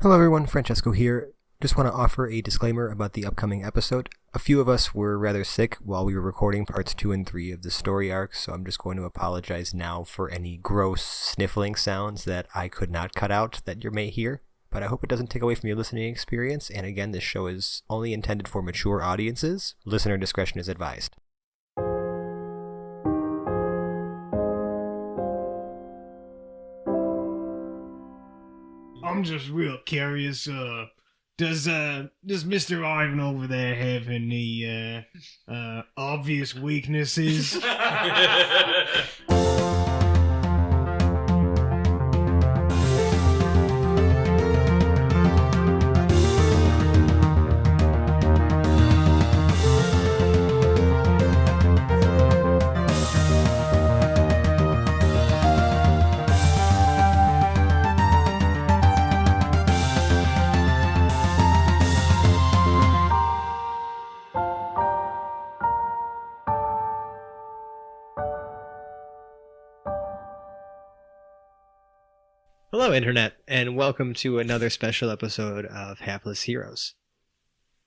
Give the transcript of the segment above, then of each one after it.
Hello everyone, Francesco here. Just want to offer a disclaimer about the upcoming episode. A few of us were rather sick while we were recording parts 2 and 3 of the story arc, so I'm just going to apologize now for any gross sniffling sounds that I could not cut out that you may hear. But I hope it doesn't take away from your listening experience, and again, this show is only intended for mature audiences. Listener discretion is advised. I'm just real curious. Does Mr. Ivan over there have any obvious weaknesses? Hello Internet, and welcome to another special episode of Hapless Heroes.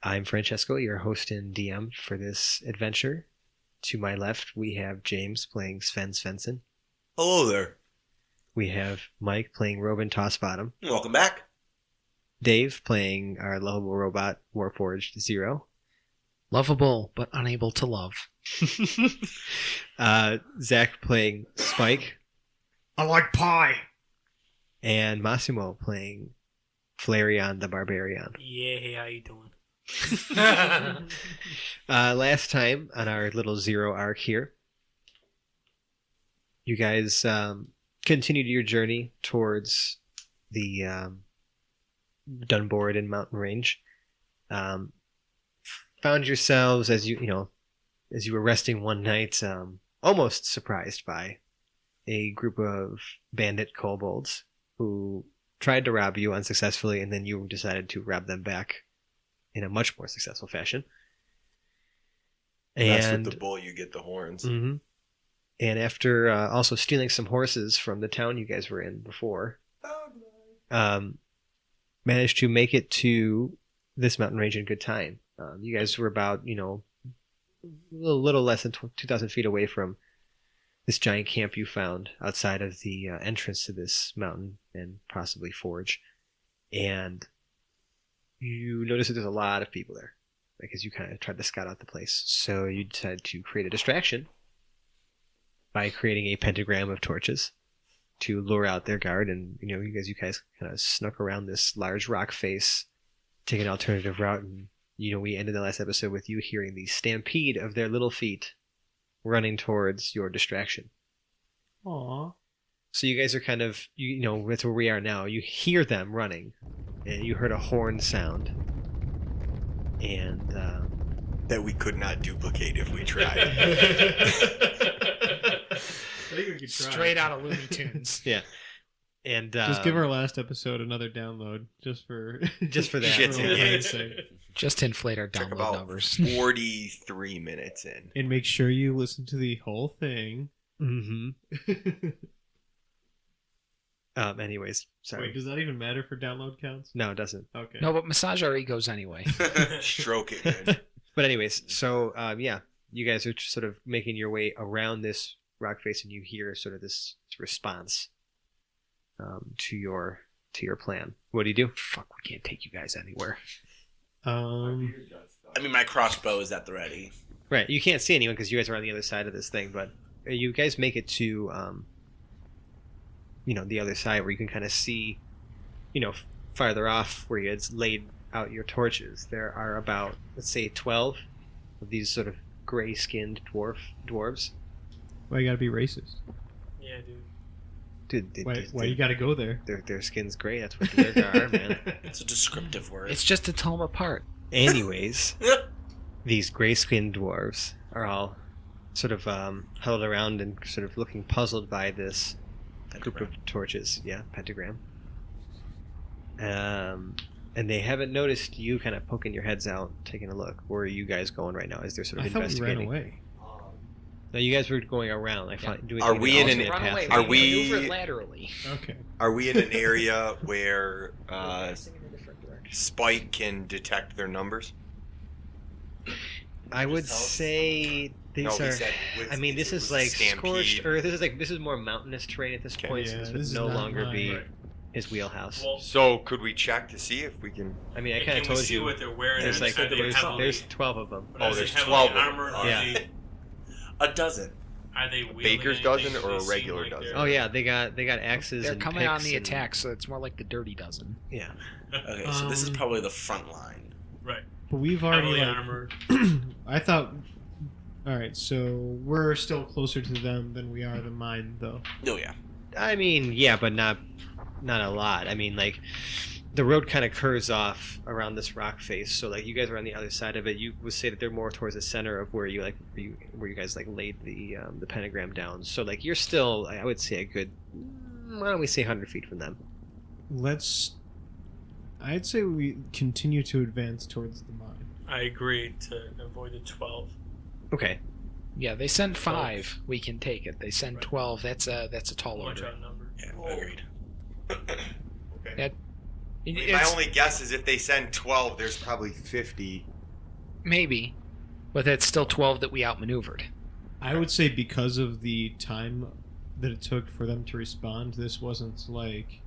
I'm Francesco, your host and DM for this adventure. To my left, we have James playing Sven Svensson. Hello there. We have Mike playing Robin Tossbottom. Welcome back. Dave playing our lovable robot, Warforged Zero. Lovable, but unable to love. Zach playing Spike. I like pie. And Massimo playing Flareon the Barbarian. Yeah, how you doing? Last time on our little Zero arc here, you guys continued your journey towards the Dunboard and Mountain Range. Found yourselves as you were resting one night, almost surprised by a group of bandit kobolds who tried to rob you unsuccessfully, and then you decided to rob them back in a much more successful fashion. That's with the bull, you get the horns. Mm-hmm. And after also stealing some horses from the town you guys were in before, managed to make it to this mountain range in good time. You guys were about, a little less than 2,000 feet away from this giant camp you found outside of the entrance to this mountain and possibly forge. And you notice that there's a lot of people there, because you kind of tried to scout out the place. So you decided to create a distraction by creating a pentagram of torches to lure out their guard. And, you guys kind of snuck around this large rock face, take an alternative route. And, we ended the last episode with you hearing the stampede of their little feet running towards your distraction. Aww. So you guys are kind of, that's where we are now. You hear them running, and you heard a horn sound. And, that we could not duplicate if we tried. I think we could try. Straight out of Looney Tunes. Yeah. And just give our last episode another download, just for that. Shit's in game. Just to inflate our Took download about numbers. 43 minutes in. And make sure you listen to the whole thing. Mm-hmm. Anyways, sorry. Wait, does that even matter for download counts? No, it doesn't. Okay. No, but massage our egos anyway. Stroke it, man. But anyways, so you guys are sort of making your way around this rock face, and you hear sort of this response to your plan. What do you do? Fuck, we can't take you guys anywhere. I mean, my crossbow is at the ready. Right, you can't see anyone because you guys are on the other side of this thing, but you guys make it to the other side where you can kind of see, farther off where you had laid out your torches. There are about, let's say, 12 of these sort of gray-skinned dwarves. Why you gotta be racist? Yeah, dude. Dude, why you gotta go there? Their skin's gray. That's what Duergar are, man. It's a descriptive word. It's just to tell them apart. Anyways, these gray-skinned dwarves are all sort of huddled around and sort of looking puzzled by this group of torches. Yeah, pentagram. And they haven't noticed you kind of poking your heads out, taking a look. Where are you guys going right now? Is there sort of I thought we investigating? ran away. No, you guys were going around. Doing Are we in an- Run away. Are We we- maneuver laterally. Okay. Are we in an area where Spike can detect their numbers? I would say these No, he are. said with- I mean, this it is was a like stampede. scorched earth. This is more mountainous terrain at this Okay. point. Yeah, so this this would is no not longer mine. be Right. his wheelhouse. Well, So could we check to see if we can? I mean, I can kind of we told see you. what they're wearing? There's like Are they there's heavily- 12 of them. are they there's heavily 12 of them. armored? Yeah. A dozen. Are they wielding baker's anything? dozen Do or they a seem regular like dozen? they're- Oh yeah, they got axes. They're and coming on picks the and- attack, so it's more like the dirty dozen. Yeah. Okay, so this is probably the front line. Right. But we've already Heavily like, armored. I thought. All right, so we're still closer to them than we are to mine, though. Oh yeah. I mean, yeah, but not a lot. I mean, like the road kind of curves off around this rock face, so like you guys are on the other side of it. You would say that they're more towards the center of where you where you guys like laid the pentagram down. So like you're still, I would say, a good, why don't we say 100 feet from them? I'd say we continue to advance towards the mine. I agree to avoid the 12. Okay. Yeah, they send 5. We can take it. They send 12. That's a tall Much order. outnumbered. Yeah, agreed. Okay. I mean, my It's- only guess is if they send 12, there's probably 50. Maybe, but that's still 12 that we outmaneuvered. I would say because of the time that it took for them to respond, this wasn't like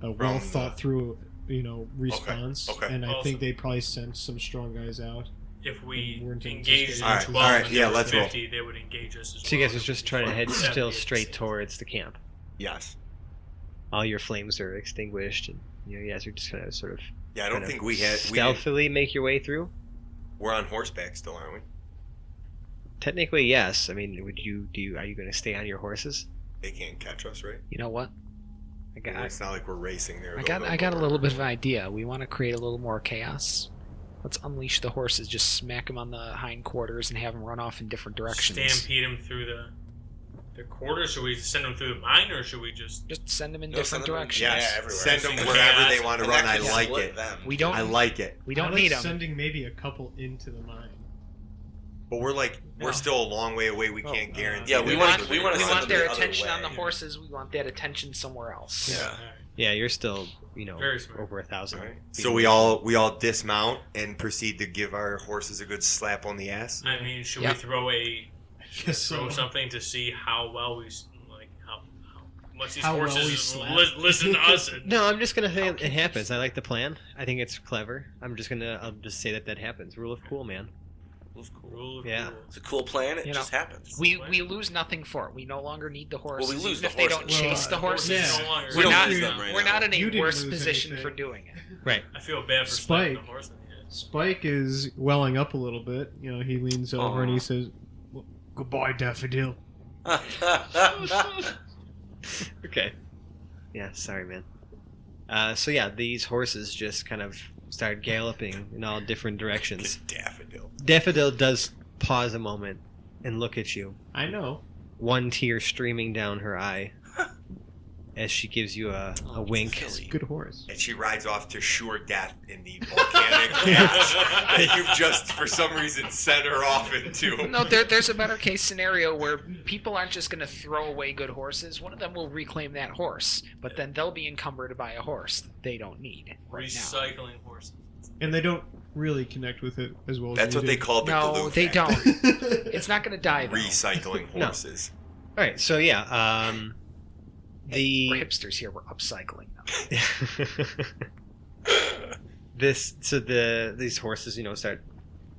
a well thought through, response. Okay. And I Also- think they probably sent some strong guys out. If we We're into engage anticipating. them Alright, 12 alright, and yeah, there was let's roll. 50, they would engage us as So you well. guys are just trying to head 70 still at the straight same towards the camp. Yes. All your flames are extinguished, and you guys are just kind of sort of Yeah, I don't kind think of we had. stealthily make your way through. We're on horseback still, aren't we? Technically, yes. I mean, are you going to stay on your horses? They can't catch us, right? You know what? It's not like we're racing there. I got a little bit of an idea. We want to create a little more chaos. Let's unleash the horses, just smack them on the hindquarters and have them run off in different directions. Stampede them through the quarters. Should we send them through the mine, or should we just? Just send them in No, different send them in- directions. Yeah, Yes. everywhere. Send them So you wherever can- they want to And run. that I could like split it. them. We don't. I like it. We don't I like need them. sending maybe a couple into the mine. But we're No. still a long way away. We can't guarantee. Yeah, that we it's want- gonna we be want We to right. send want them their the other attention on the way. horses. We want that attention somewhere else. Yeah. Alright. Yeah, you're still, Very smart. over 1,000. Alright. feet So away. we all dismount and procead to give our horses a good slap on the ass. I mean, should Yeah. we throw So, something to see how well we how much these How well horses we slap. listen to us? And, No, I'm just gonna say How it can you- happens. I like the plan. I think it's clever. I'll just say that happens. Rule of cool, man. Rule of Yeah. cool. It's a cool plan. It You know, just happens. We lose nothing for it. We no longer need the horses. Well, we lose Even the if they don't horses. chase the Well, horses. yeah. No longer. We We're don't not, use them right we're now. not in a You didn't worse lose position anything. for doing it. Right. I feel bad for Spike. slapping the horse in the head. Spike is welling up a little bit. He leans over and he says, well, "Goodbye, Daffodil." Okay. Yeah. Sorry, man. So yeah, these horses just kind of start galloping in all different directions. Daffodil. Daffodil does pause a moment and look at you. I know. One tear streaming down her eye as she gives you a wink. Good horse. And she rides off to sure death in the volcanic gas that you've just, for some reason, sent her off into. No, there's a better case scenario where people aren't just going to throw away good horses. One of them will reclaim that horse, but then they'll be encumbered by a horse that they don't need right now. Recycling horses. And they don't really connect with it as well as That's you what do. they call the No, glue they factory. don't. It's not going to die, though. Recycling No. horses. All right. So yeah, We're hipsters here. We're upcycling them. these horses, start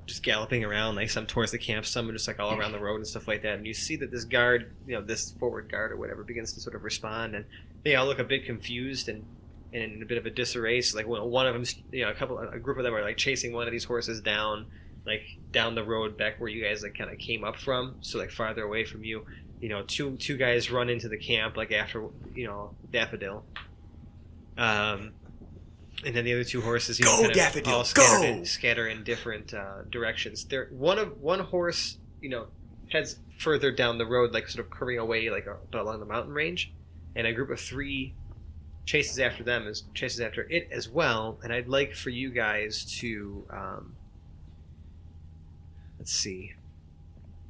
just galloping around, like some towards the camp, some are just like all around the road and stuff like that. And you see that this guard, this forward guard or whatever, begins to sort of respond, and they all look a bit confused and in a bit of a disarray. So like one of them, a group of them are like chasing one of these horses down, like down the road back where you guys like kind of came up from, so like farther away from you. Two guys run into the camp like after Daffodil. And then the other two horses, Go, kind of Daffodil, all go! scatter in different directions. One horse, heads further down the road, like sort of curving away, like along the mountain range, and a group of 3 chases after it as well. And I'd like for you guys to, let's see,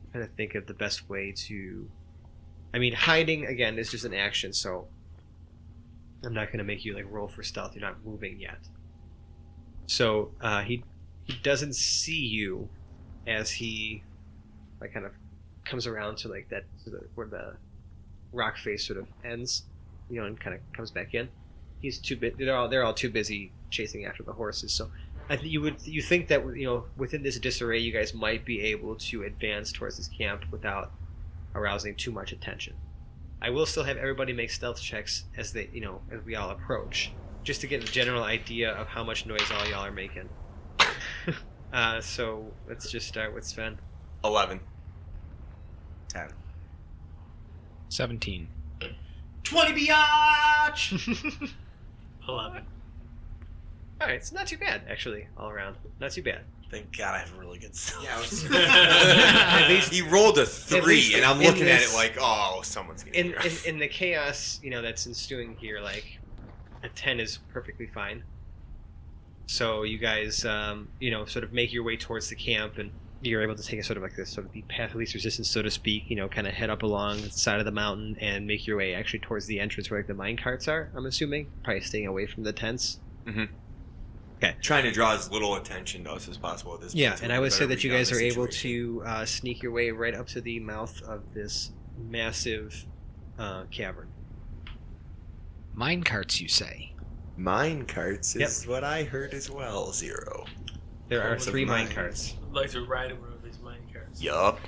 I'm trying to think of the best way to. I mean, hiding again is just an action, so I'm not going to make you like roll for stealth. You're not moving yet. So he doesn't see you as he like kind of comes around to like that where the rock face sort of ends, and kind of comes back in. He's too bit. They're all too busy chasing after the horses. So I think you think that within this disarray, you guys might be able to advance towards this camp without arousing too much attention. I will still have everybody make stealth checks as they as we all approach, just to get a general idea of how much noise all y'all are making. So let's just start with Sven. 11. 10. 17. 20 biatch! 11. All right, it's not too bad actually, all around. Not too bad. Thank God I have a really good stealth. At least he rolled a 3, and I'm looking at this, it like, oh, someone's gonna. In the chaos, that's ensuing here, like a 10 is perfectly fine. So you guys, sort of make your way towards the camp, and you're able to take a sort of like this sort of the path of least resistance, so to speak. Kind of head up along the side of the mountain and make your way actually towards the entrance where like the mine carts are. I'm assuming, probably staying away from the tents. Mm-hmm. Okay. Trying to draw as little attention to us as possible at this point. Yeah, so and I would say that you guys are able situation. to sneak your way right up to the mouth of this massive cavern. Mine carts, you say? Mine carts is what I heard as well, Zero. There are Oh, 3 mine mines. carts. I'd like to ride one of these mine carts. Yup.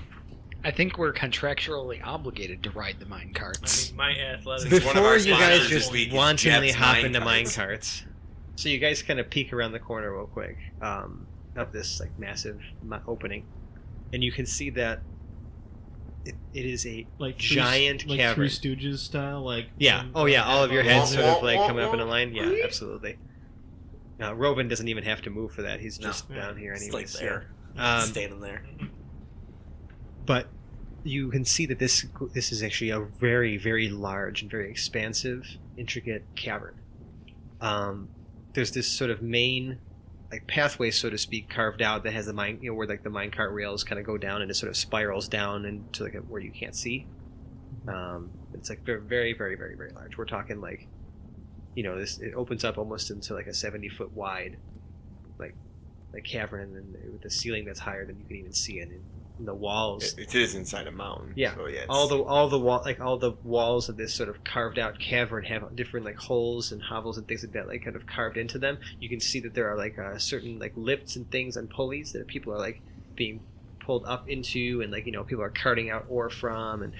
I think we're contractually obligated to ride the mine I carts. mean, my athletics. Since one of Before our you guys sponsors just this week is wantonly Jeff's hop mine into mine carts. carts. So you guys kind of peek around the corner real quick of this like massive opening, and you can see that it is a Like giant like cavern. Three Stooges style, like Yeah. Oh yeah. All of your heads sort of like coming up in a Wah, line. Yeah, absolutely. Robin doesn't even have to move for that. He's No. just down here It's anyways. like there. Standing there. But you can see that this is actually a very, very large and very expansive, intricate cavern. There's this sort of main like pathway, so to speak, carved out that has the mine, where like the minecart rails kind of go down and it sort of spirals down into like where you can't see. It's like very, very, very, very, very large. We're talking like, this it opens up almost into like a 70-foot wide, like cavern, and then with the ceiling that's higher than you can even see it. And the walls. It is inside a mountain. Yeah. So yeah. all the walls of this sort of carved out cavern have different like holes and hovels and things like that, like kind of carved into them. You can see that there are like certain like lifts and things and pulleys that people are like being pulled up into, and like people are carting out ore from, and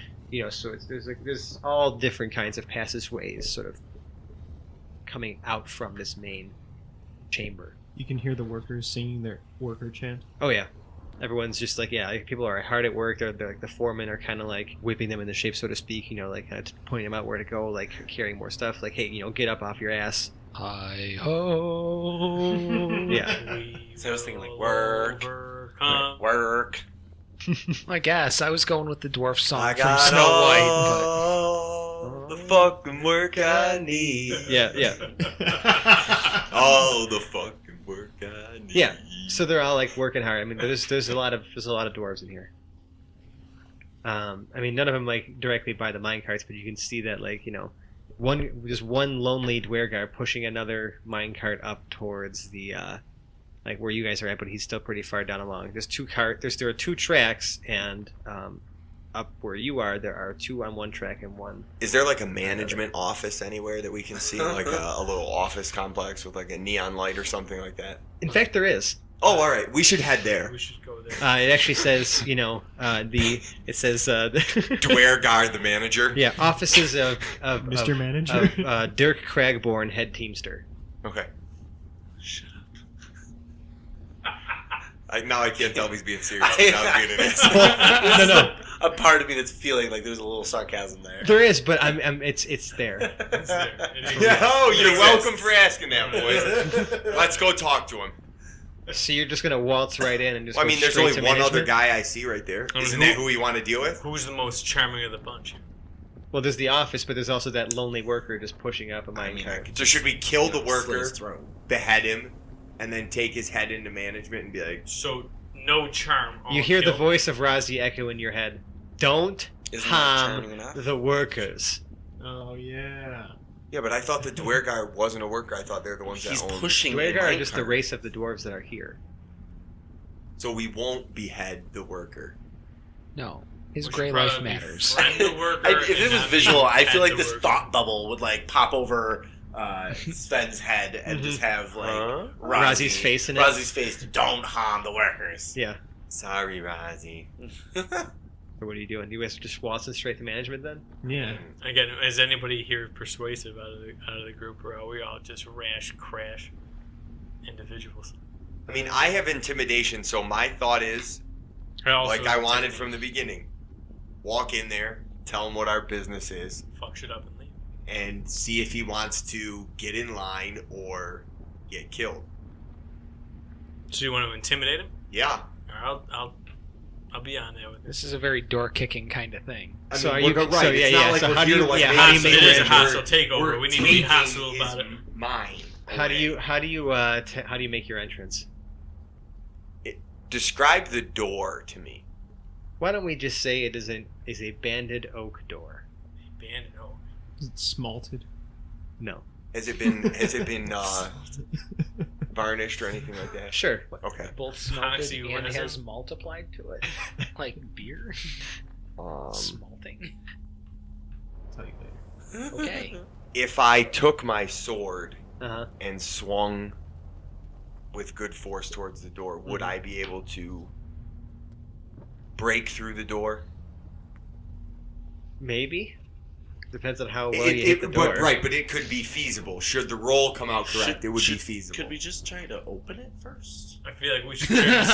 so there's all different kinds of passageways sort of coming out from this main chamber. you can hear the workers singing their worker chant. Oh yeah. Everyone's just like, people are hard at work. They're like the foremen are kind of like whipping them into shape, so to speak. Like kind of pointing them out where to go, like carrying more stuff. Like, hey, get up off your ass. Hi ho. Yeah. So I was thinking like work, work. I guess I was going with the dwarf song I from got Snow White, all the fucking work I need. Yeah. All the fucking work I need. Yeah. So they're all like working hard. I mean, there's a lot of dwarves in here. I mean, none of them like directly by the minecarts, but you can see that like one lonely Duergar pushing another minecart up towards the like where you guys are at, but he's still pretty far down along. There are 2 tracks, and up where you are, there are 2 on one track and 1. Is there like a management office anywhere that we can see, like a little office complex with like a neon light or something like that? In fact, there is. Oh, all right. We should head there. We should go there. It actually says, it says Duergar, the manager. yeah, offices of Mr. Manager? of Dirk Cragborn, head teamster. Okay. Now I can't tell if he's being serious. Now I'm being an asshole. No. A part of me that's feeling like there's a little sarcasm there. There is, but it's there. It's there. It is. Yeah, oh, It you're exists. welcome for asking that, boys. Let's go talk to him. So you're just gonna waltz right in and just. Well, I go mean, there's straight only to one other management? guy I see right there. I mean, Isn't that who we want to deal with? Who's the most charming of the bunch? Well, there's the office, but there's also that lonely worker just pushing up a I mean, minecart. So should we kill the slit worker, his throat. behead him, and then take his head into management and be like, So no charm. You all hear the kill. voice of Razi echo in your head. Don't Isn't that harm charming enough? the workers. Oh, yeah. Yeah, but I thought the Duergar wasn't a worker. I thought they're the ones He's that own. pushing. Duergar the are just the minecart. race of the dwarves that are here. So we won't behead the worker. No, his We should gray life probably matters. friend the worker If and it was not visual, be I feel like at this the worker. thought bubble would like pop over Sven's head and just have like Huh? Razi's face in it? Razi's face. Don't harm the workers. Yeah. Sorry, Razi. Or what are you doing? You guys just waltzing straight to management then? Yeah. Again, is anybody here persuasive out of the group, or are we all just rash crash individuals? I mean, I have intimidation, so my thought is, like I wanted from the beginning, walk in there, tell him what our business is, fuck shit up and leave. and see if he wants to get in line or get killed. So you want to intimidate him? Yeah. I'll be on there with this. This is a very door kicking kind of thing. I So mean, are we're you- right? so, it's yeah, not yeah, like so we're how do here you- to like yeah, make how do you it make It your is a We're- hostile takeover. we're We need to be taking hostile his about it. Mine. How do away. how do you make your entrance? Describe the door to me? Why don't we just say it is a banded oak door? Bandit, oh. Is it smalted? No. Has it been varnished or anything like that? Sure. Okay. Both smelted Epoxy and resin. has multiplied to it, like beer smalting. Tell you later. Okay. If I took my sword Uh-huh. and swung with good force towards the door, would I be able to break through the door? Maybe. Depends on how well you hit the door. But it could be feasible. Should the roll come out correct, it would be feasible. Could we just try to open it first? I feel like we should try to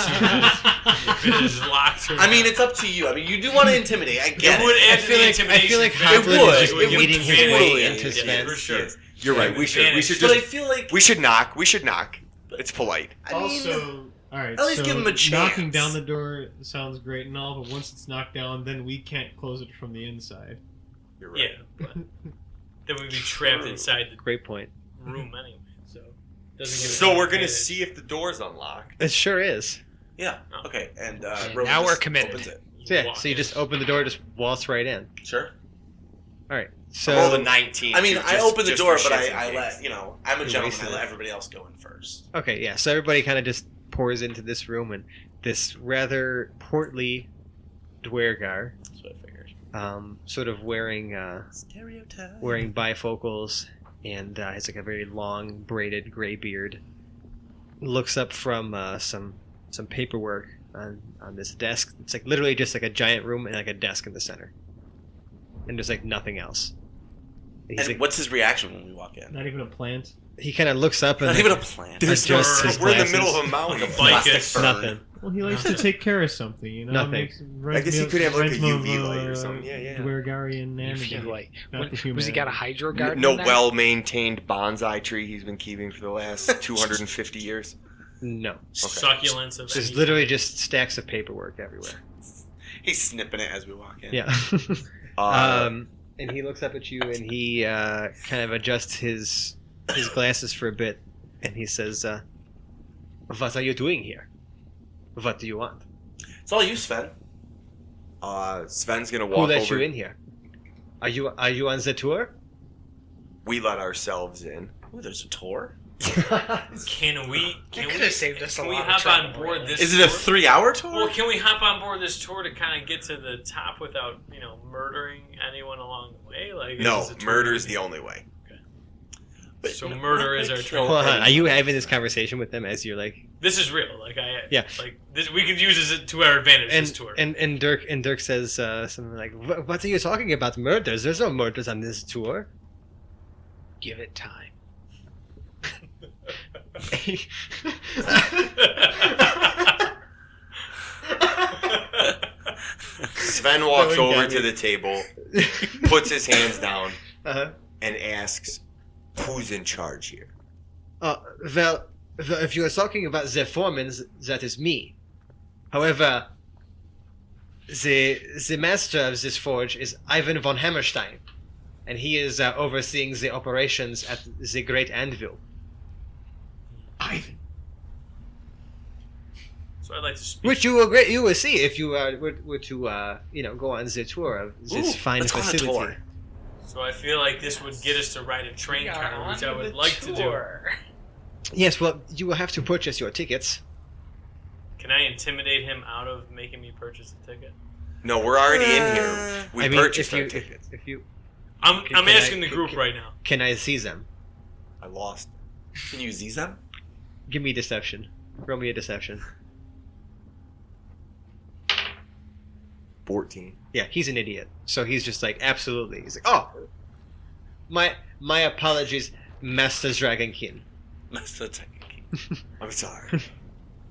see if it is locked or I mean, not. it's up to you. I mean, you do want to intimidate. I get It would it. add to the intimidation. I feel like factor. Hapless would. is just It would eating his totally. way into Yeah, Sven. for sure. Yes. You're right. We should Advantage. But I just feel like we should knock. We should knock. It's polite. I mean, Also, all right. at least so give him a knocking chance. down the door sounds great and all, but once it's knocked down, then we can't close it from the inside. You're right. Yeah, but then we'd be trapped inside Great point. the room anyway. So doesn't give us So any we're gonna advantage. see if the door's unlocked. It sure is. yeah. Okay. And, And Rowan now we're just committed. opens it. So yeah, walk so you in. just open the door, just waltz right in. Sure. All right. I rolled a So 19. I mean, too, I just- open the just door, for but shits and I gigs. let I'm a You're gentleman. wasting I let it. everybody else go in first. okay, yeah. So everybody kind of just pours into this room, and this rather portly Duergar, That's what I figured. sort of wearing Stereotype. bifocals and has like a very long braided gray beard, looks up from some paperwork on this desk. It's like literally just like a giant room and like a desk in the center, and there's like nothing else. And he's And like, what's his reaction when we walk in? Not even a plant. he kind of looks up and Not like, even a plant. There's adjusts his we're in the glasses. middle of a mountain. Like a Plastic blanket. fern. Nothing. Well, he likes to take care of something, you know. Nothing. I guess he could have, like, a UV light or something. Yeah, yeah. Duergarian UV anime. light. Not the Was he got a humanity. hydro garden? No in there? well-maintained bonsai tree he's been keeping for the last 250 years. No. Succulents of There's any- literally just stacks of paperwork everywhere. He's snipping it as we walk in. Yeah. And he looks up at you and he kind of adjusts his glasses for a bit, and he says, "What are you doing here? What do you want? It's all you, Sven. Sven's gonna Who walk let over. you in here? Are you on the tour?" We let ourselves in. Ooh, there's a tour. Can we? That Can could we? have saved us a Can we lot of hop trouble, on board really. this? Is it a tour? 3-hour tour? Well, can we hop on board this tour to kind of get to the top without, murdering anyone along the way? Like, is No, this a tour murder's we- the only way. But, So you know, murder I is our think trade. Hold on. Are you having this conversation with them as you're like, This is real. Like Yeah. Like this, we could use this to our advantage. This tour. and Dirk says something like, "What are you talking about? Murders? There's no murders on this tour." Give it time. Sven walks Going over down to it. the table, puts his hands down, Uh-huh. and asks, "Who's in charge here?" Well, if you are talking about the foreman, that is me. However, the master of this forge is Ivan von Hammerstein, and he is overseeing the operations at the Great Anvil. Ivan. So I'd like to speak. Which you will see if you were to go on the tour of this Ooh, fine let's go on a facility. tour. So I feel like this would get us to ride a train car, which I would like to do. Yes, well, you will have to purchase your tickets. Can I intimidate him out of making me purchase a ticket? No, we're already in here. We purchased our tickets. I'm asking the group right now. Can I seize them? I lost. Can you seize them? Give me deception. Roll me a deception. 14. Yeah, he's an idiot. So he's just like, absolutely. He's like, oh, my apologies, Master Dragonkin. Master Dragonkin. I'm sorry.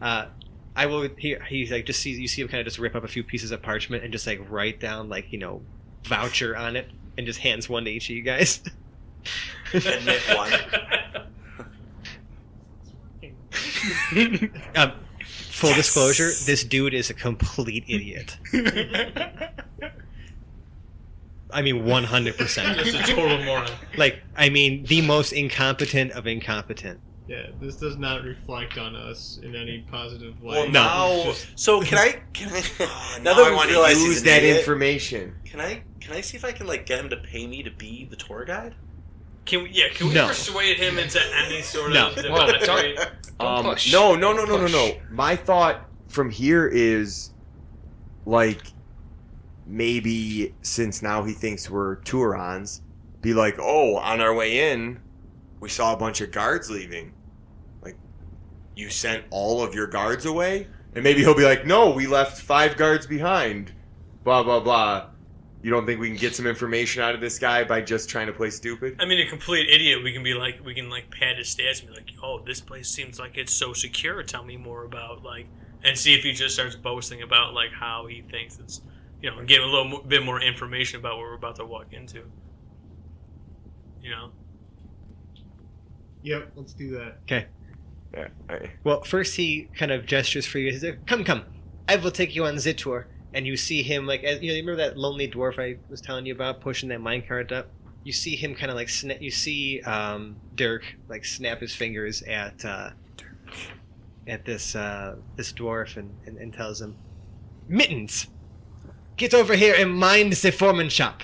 I will. He's like, just you see him kind of just rip up a few pieces of parchment and just like write down like voucher on it and just hands one to each of you guys. Admit one. Full disclosure, this dude is a complete idiot. I mean, 100%. Just a total moron. Like, I mean, the most incompetent of incompetent. Yeah, this does not reflect on us in any positive way. Well, now, so can I? Now that I want to use that information. Can I see if I can like get him to pay me to be the tour guide? Can we persuade him into any sort of don't push. No. My thought from here is, like, maybe since now he thinks we're Turons, be like, oh, on our way in, we saw a bunch of guards leaving. Like, you sent all of your guards away? And maybe he'll be like, no, we left 5 guards behind. Blah, blah, blah. You don't think we can get some information out of this guy by just trying to play stupid? I mean, a complete idiot. We can pad his stats and be like, oh, this place seems like it's so secure. Tell me more about, like, and see if he just starts boasting about, like, how he thinks it's, and give a little bit more information about what we're about to walk into. Yep, let's do that. Okay. Yeah. Well, first he kind of gestures for you. He says, come. I will take you on the tour. And you see him, like, you remember that lonely dwarf I was telling you about pushing that minecart up? You see him kind of like you see Dirk like snap his fingers at this dwarf and tells him, Mittens, get over here and mind the foreman shop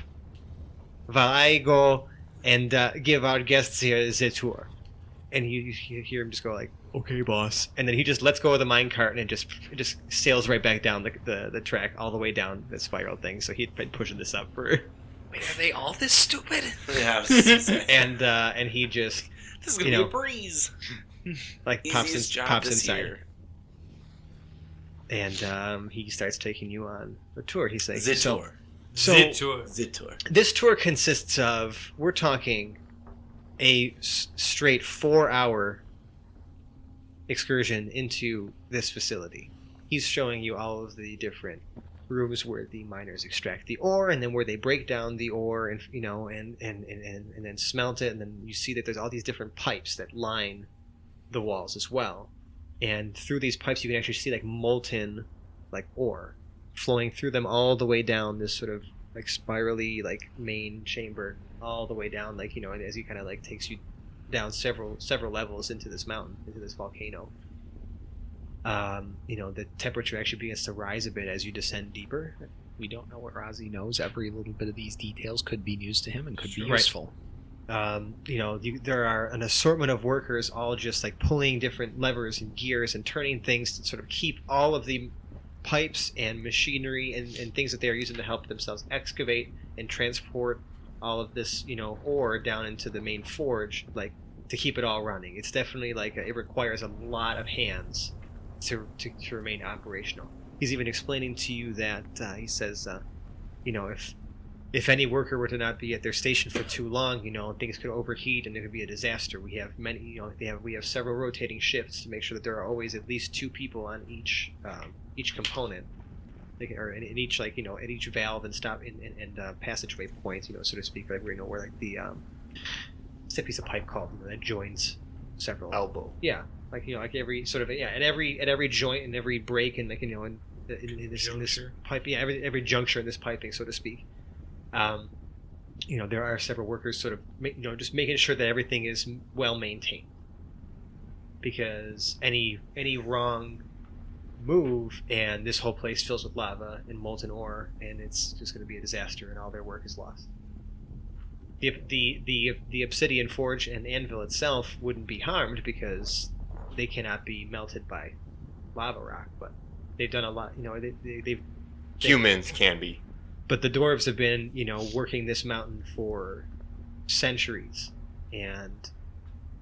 while I go and give our guests here the tour. And you hear him just go like, okay, boss. And then he just lets go of the minecart and it just sails right back down the track all the way down the spiral thing. So he'd been pushing this up for. Wait, are they all this stupid? Yeah. And he just this is gonna be a breeze. Like pops inside. Year. And he starts taking you on a tour. He's like, Zitor. This tour consists of, we're talking a straight 4-hour excursion into this facility. He's showing you all of the different rooms where the miners extract the ore, and then where they break down the ore, and and then smelt it, and then you see that there's all these different pipes that line the walls as well. And through these pipes, you can actually see like molten, like ore, flowing through them all the way down this sort of like spirally like main chamber, all the way down, like and as he kind of like takes you down several levels into this mountain, into this volcano. The temperature actually begins to rise a bit as you descend deeper. We don't know what Razi knows. Every little bit of these details could be news to him and could be Right. useful. There are an assortment of workers all just like pulling different levers and gears and turning things to sort of keep all of the pipes and machinery and things that they are using to help themselves excavate and transport all of this ore down into the main forge, like to keep it all running. It's definitely like it requires a lot of hands to remain operational. He's even explaining to you that he says if any worker were to not be at their station for too long, things could overheat and there could be a disaster. We have many, we have several rotating shifts to make sure that there are always at least 2 people on each component, or in each at each valve and stop and passageway point, so to speak. Like where like the what's that piece of pipe called that joins several elbow. Yeah, like every sort of at every joint and every break and in this pipe. Yeah, every juncture in this piping, so to speak. There are several workers sort of, just making sure that everything is well maintained, because any wrong move and this whole place fills with lava and molten ore, and it's just going to be a disaster, and all their work is lost. the Obsidian Forge and Anvil itself wouldn't be harmed because they cannot be melted by lava rock. But they've done a lot. Humans can be. But the dwarves have been working this mountain for centuries, and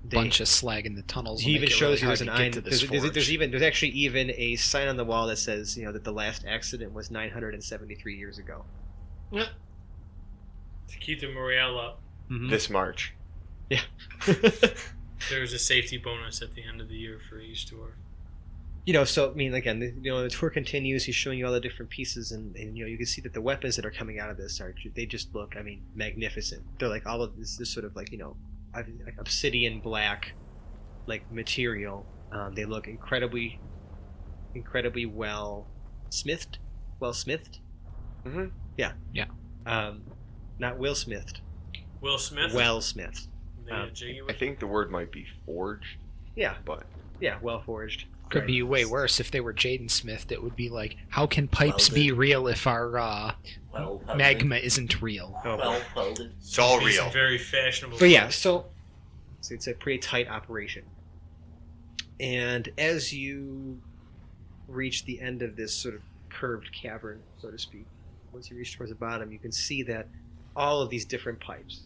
Bunch of slag in the tunnels. He even shows you there's there's actually even a sign on the wall that says that the last accident was 973 years ago. To keep the morale up. Mm-hmm. This March. Yeah. There's a safety bonus at the end of the year for each tour. So I mean, again, the tour continues. He's showing you all the different pieces, and you can see that the weapons that are coming out of this they just look, magnificent. They're like all of this sort of like obsidian black, like material. They look incredibly well smithed. Mm-hmm. Yeah. Yeah. Not Will Smithed. Will Smith. Well Smithed. I think the word might be forged. Yeah. But yeah, well forged. Could be way worse if they were Jaden Smith. It would be like, how can pipes be real if our magma isn't real? Well welded. It's all These real. are very fashionable. But yeah, so it's a pretty tight operation. And as you reach the end of this sort of curved cavern, so to speak, once you reach towards the bottom, you can see that all of these different pipes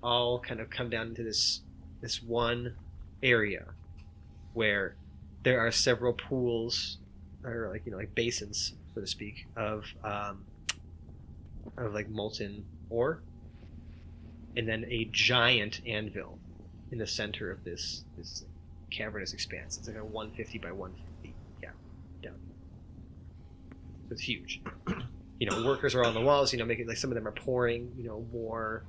all kind of come down into this one area where there are several pools, or like basins, so to speak, of like molten ore, and then a giant anvil in the center of this cavernous expanse. It's like a 150 by 150 down. So it's huge. Workers are on the walls. Making some of them are pouring more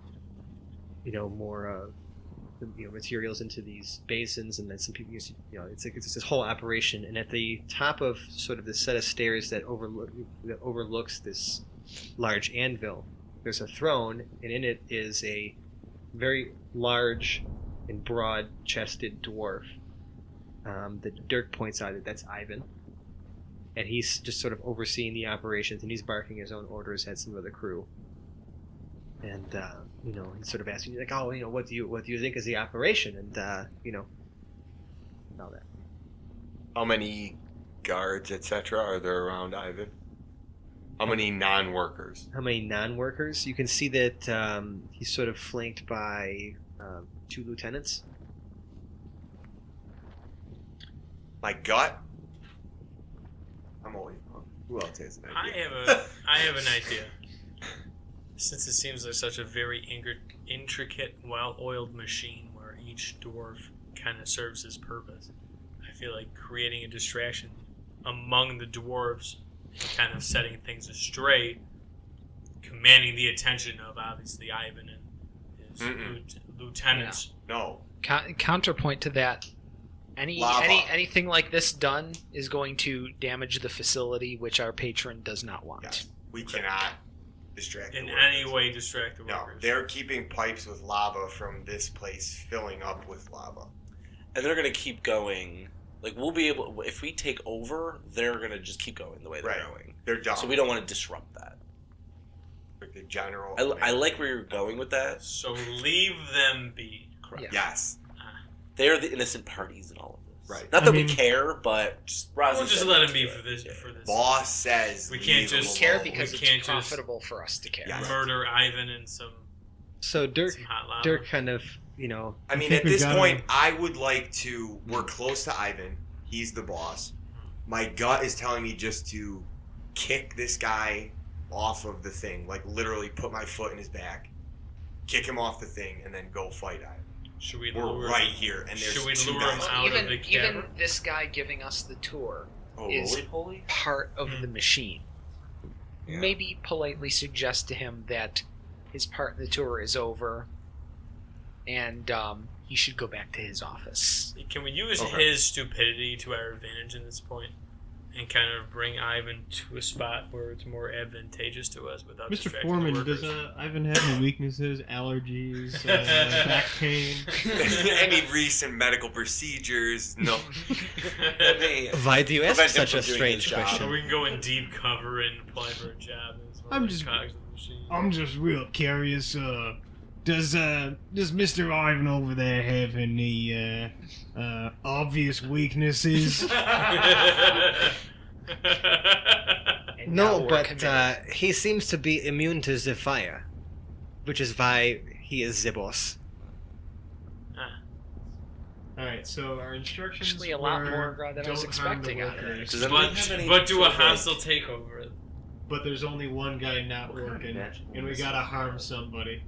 materials into these basins, and then some people use it's this whole operation. And at the top of sort of this set of stairs that overlooks this large anvil, there's a throne, and in it is a very large and broad-chested dwarf that Dirk points out that's Ivan, and he's just sort of overseeing the operations, and he's barking his own orders at some of the crew. And he's sort of asking you, like, oh, what do you think is the operation, and all that. How many guards, etc., are there around Ivan? How many non-workers? You can see that he's sort of flanked by 2 lieutenants. My gut. I'm always wrong. Who else has an idea? I have an idea. Since it seems like such a very intricate, well-oiled machine where each dwarf kind of serves his purpose, I feel like creating a distraction among the dwarves and kind of setting things astray, commanding the attention of obviously Ivan and his lieutenants. No. Counterpoint to that, Lava. anything like this done is going to damage the facility, which our patron does not want. Yes. We cannot distract In the any workers. way distract the No, workers. they're keeping pipes with lava from this place filling up with lava. And they're gonna keep going. Like, we'll be able, if we take over, they're gonna just keep going the way they're going. They're dumb. So we don't want to disrupt that. Like the general. I like where you're going with that. So leave them be. Correct. Yeah. Yes. They are the innocent parties in all of this. Right. Not that we care, but just We'll just let them be for this. For this. Boss says We can't leave them just Care alone. because We it's can't just- profitable for us to care. Yeah. Murder Ivan and some So Dirk hot lava. Dirk kind of I mean, think at we this gotta- point, I would like to. We're close to Ivan. He's the boss. My gut is telling me just to kick this guy off of the thing, like literally put my foot in his back, kick him off the thing, and then go fight Ivan. Should we We're lure right here, and there's Should we 2 lure guys. him out of the Even cavern? this guy giving us the tour Oh, is Holy? part of the machine. Yeah. Maybe politely suggest to him that his part in the tour is over, and he should go back to his office. Can we use Okay. his stupidity to our advantage in this point, and kind of bring Ivan to a spot where it's more advantageous to us without Mr. distracting Foreman, the does workers? Ivan have any weaknesses, allergies, back pain? Any recent medical procedures? No. Why do you ask Prevent him such a from doing strange his job. So question? we can go in deep cover and apply for a job. As one I'm of the just- cogs of the machine. I'm just real curious. Does Mr. Ivan over there have any obvious weaknesses? And now No, we're but committed. he seems to be immune to the fire, which is why he is the boss. All right, so our instructions Actually, a lot were, more than I was don't harm the expecting out of it. workers. Does anyone have any but do a sort of, like- hostile takeover. But there's only one guy not What kind of working, magical and we missile? gotta harm somebody.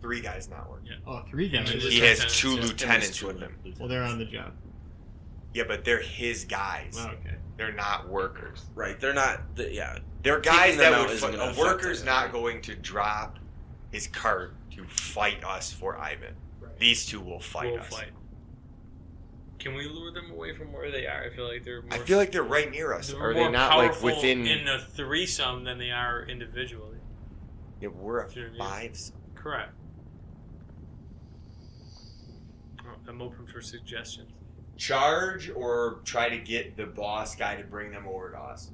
3 guys not working. Oh, 3 guys. Two He has lieutenants, 2 yeah. lieutenants with him. Well, they're on the job. Yeah, but they're his guys. Oh, okay. They're not workers. Right, they're not. Yeah, They're guys Taking them that out would isn't fight. gonna A affect worker's it. not going to drop his cart to fight us for Ivan. Right. These 2 will fight We'll us. fight. Can we lure them away from where they are? I feel like they're more. I feel like they're right near us. they're Are more they not like powerful within? in a threesome than they are individually. Yeah, we're a Sure, yeah. 5. Correct. Oh, I'm open for suggestions. Charge or try to get the boss guy to bring them over to us.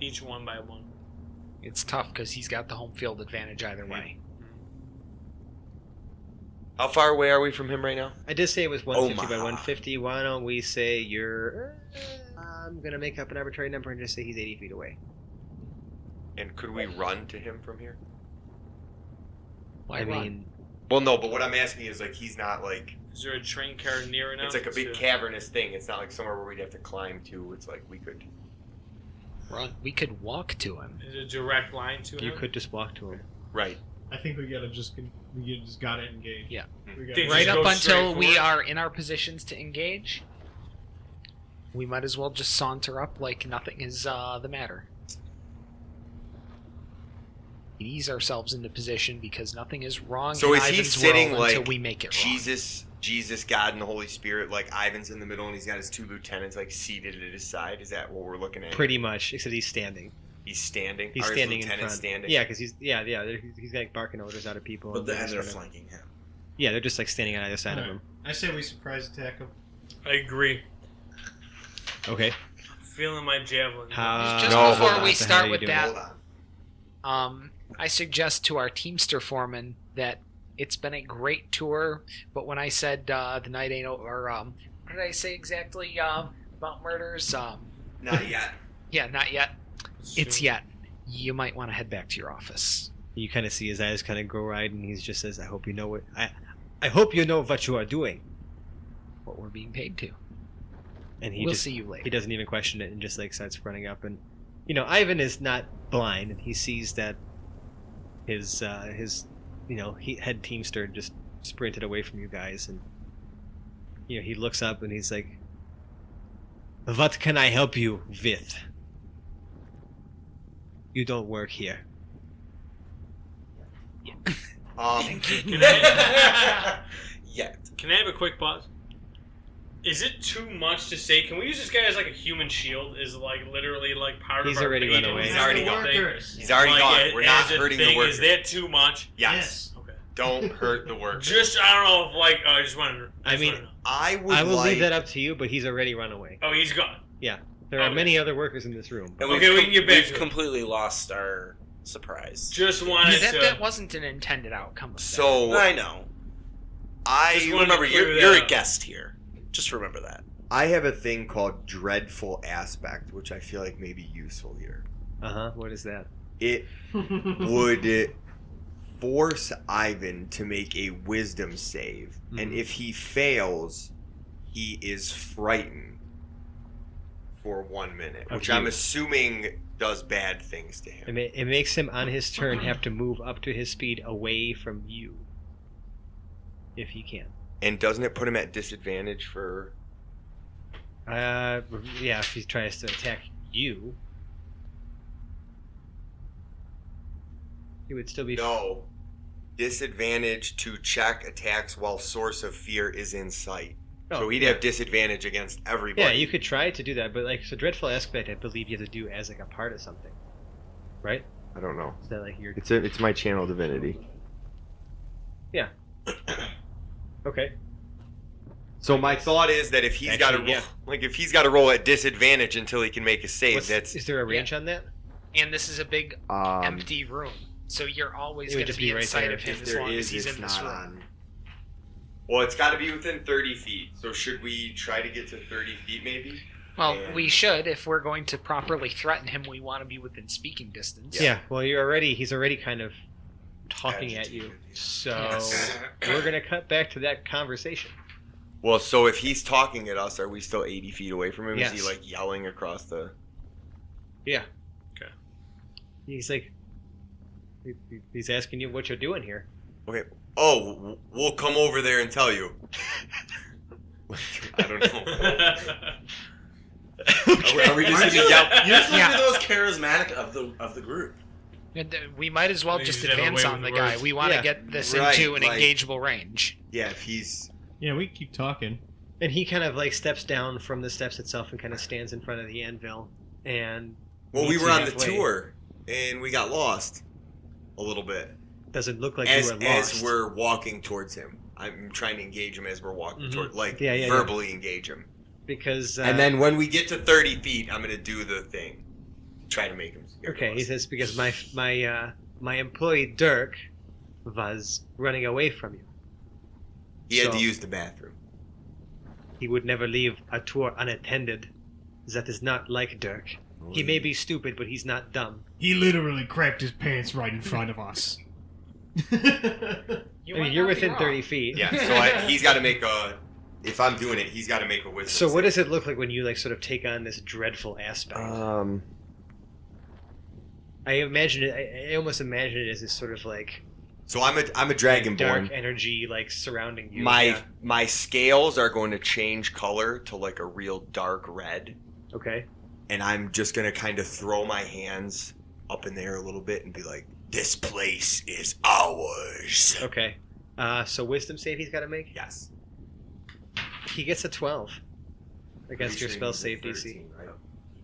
Each one by one. It's tough because he's got the home field advantage either way. How far away are we from him right now? I did say it was 150 by Omaha. 150. Why don't we say you're... I'm going to make up an arbitrary number and just say he's 80 feet away. And could we run to him from here? Why I run? mean, Well, no, but what I'm asking is like he's not like Is there a train car near enough? it's like a big to- cavernous thing. It's not like somewhere where we'd have to climb to. It's like we could. Run. We could walk to him. Is it a direct line to you him? could just walk to him. Right. I think we just gotta engage. Yeah. We gotta, Think Right just up go until straight we for it? are in our positions to engage, we might as well just saunter up like nothing is the matter. Ease ourselves into position because nothing is wrong So in is he Ivan's sitting world until like we make it wrong. Jesus, God, and the Holy Spirit? Like Ivan's in the middle, and he's got his 2 lieutenants like seated at his side. Is that what we're looking at? Pretty much, except he's standing. He's standing. He's Are his standing in lieutenants front. standing? Yeah, because he's like barking orders out of people. but they're then just they're kinda- flanking him. Yeah, they're just like standing on either side of Alright. him. I say we surprise attack him. I agree. Okay. Feeling my javelin. How- Just No, before hold on. we What the hell start are you with doing? that, Hold on. I suggest to our Teamster foreman that it's been a great tour, but when I said the night ain't over, what did I say exactly about murders? Not yet. Yeah, not yet. It's Soon. yet. You might want to head back to your office. You kind of see his eyes kind of go wide, and he just says, "I hope you know what I hope you know what you are doing." What we're being paid to. And he We'll just see you he later. doesn't even question it, and just like starts running up. And Ivan is not blind, and he sees that his head teamster just sprinted away from you guys, and he looks up and he's like, "What can I help you with? You don't work here." Can I, Yet. can I have a quick pause? Is it too much to say? Can we use this guy as like a human shield? Is like literally like part He's of our already run bait? away. He's already gone. Workers. He's already Like, gone. as- We're not as a hurting thing, the workers. Is that too much? Yes. Okay. Don't hurt the workers. Just I don't know if like I just wanted to. I mean, wanted to know. I would I will like. leave that up to you, but he's already run away. Oh, he's gone. There are Okay. many other workers in this room. And Okay, we can get back we've to it. completely lost our surprise. Just wanted to. That wasn't an intended outcome. Of that. So I know. Just You wanted to remember, clear you're that a up. guest here. Just remember that. I have a thing called dreadful aspect, which I feel like may be useful here. What is that? It would force Ivan to make a wisdom save, and Mhm. if he fails, he is frightened for 1 minute, Of which I'm you. assuming does bad things to him. It makes him on his turn have to move up to his speed away from you, if he can. And doesn't it put him at disadvantage for? Yeah, if he tries to attack you, he would still be. No. Disadvantage to check attacks while source of fear is in sight. Oh, So he'd have disadvantage against everybody. Yeah, you could try to do that, but so dreadful aspect, I believe you have to do as like a part of something, right? I don't know. Is that like your? It's my channel divinity. Okay. So my thought is that if he's got to Actually, yeah. if he's got to roll at disadvantage until he can make a save, Is there a range on that? And this is a big empty room. So you're always It would going to just be be right inside there. of him If as there long as is, he's it's in this not room. on. Well, it's got to be within 30 feet. So should we try to get to 30 feet, maybe? Well, And- we should. If we're going to properly threaten him, we want to be within speaking distance. Yeah. Well, he's already kind of talking at you. So Yes. we're gonna cut back to that conversation. Well, so if he's talking at us, are we still 80 feet away from him? Yes. Is he like yelling across the? Yeah. Okay. He's like, he's asking you what you're doing here. Okay. Oh, we'll come over there and tell you. I don't know. Are we just Aren't gonna you, yell? you're supposed Yeah. to be the most charismatic of the group. And, we might as well You just just have a advance way on with the guy. words. We want to Yeah. get this Right, into an like- engageable range. Yeah, if he's. Yeah, we keep talking. And he kind of like steps down from the steps itself and kind of stands in front of the anvil. And Well, we meets were you on the halfway. tour, and we got lost a little bit. Doesn't look like as you were lost. as we're walking towards him. I'm trying to engage him as we're walking Mhm. toward, like Yeah, yeah, verbally engage him. because And then when we get to 30 feet, I'm gonna do the thing. Try to make him scared okay, of he us. says because my employee Dirk was running away from you. He had to so- use the bathroom. He would never leave a tour unattended. That is not like Dirk. He may be stupid, but he's not dumb. He literally crapped his pants right in front of us. You I mean, might you're not be within wrong. 30 feet. Yeah, so he's got to make a. If I'm doing it, he's got to make a wisdom. So what save. does it look like when you like sort of take on this dreadful aspect? I imagine it. I almost imagine it as this sort of like So I'm a dark dragonborn. energy like surrounding you. My Yeah. my scales are going to change color to like a real dark red, Okay. and I'm just gonna kind of throw my hands up in the air a little bit and be like, "This place is ours." Okay. So wisdom save he's got to make. Yes. He gets a 12 against your Pretty spell sure he save needed a DC. 13, right?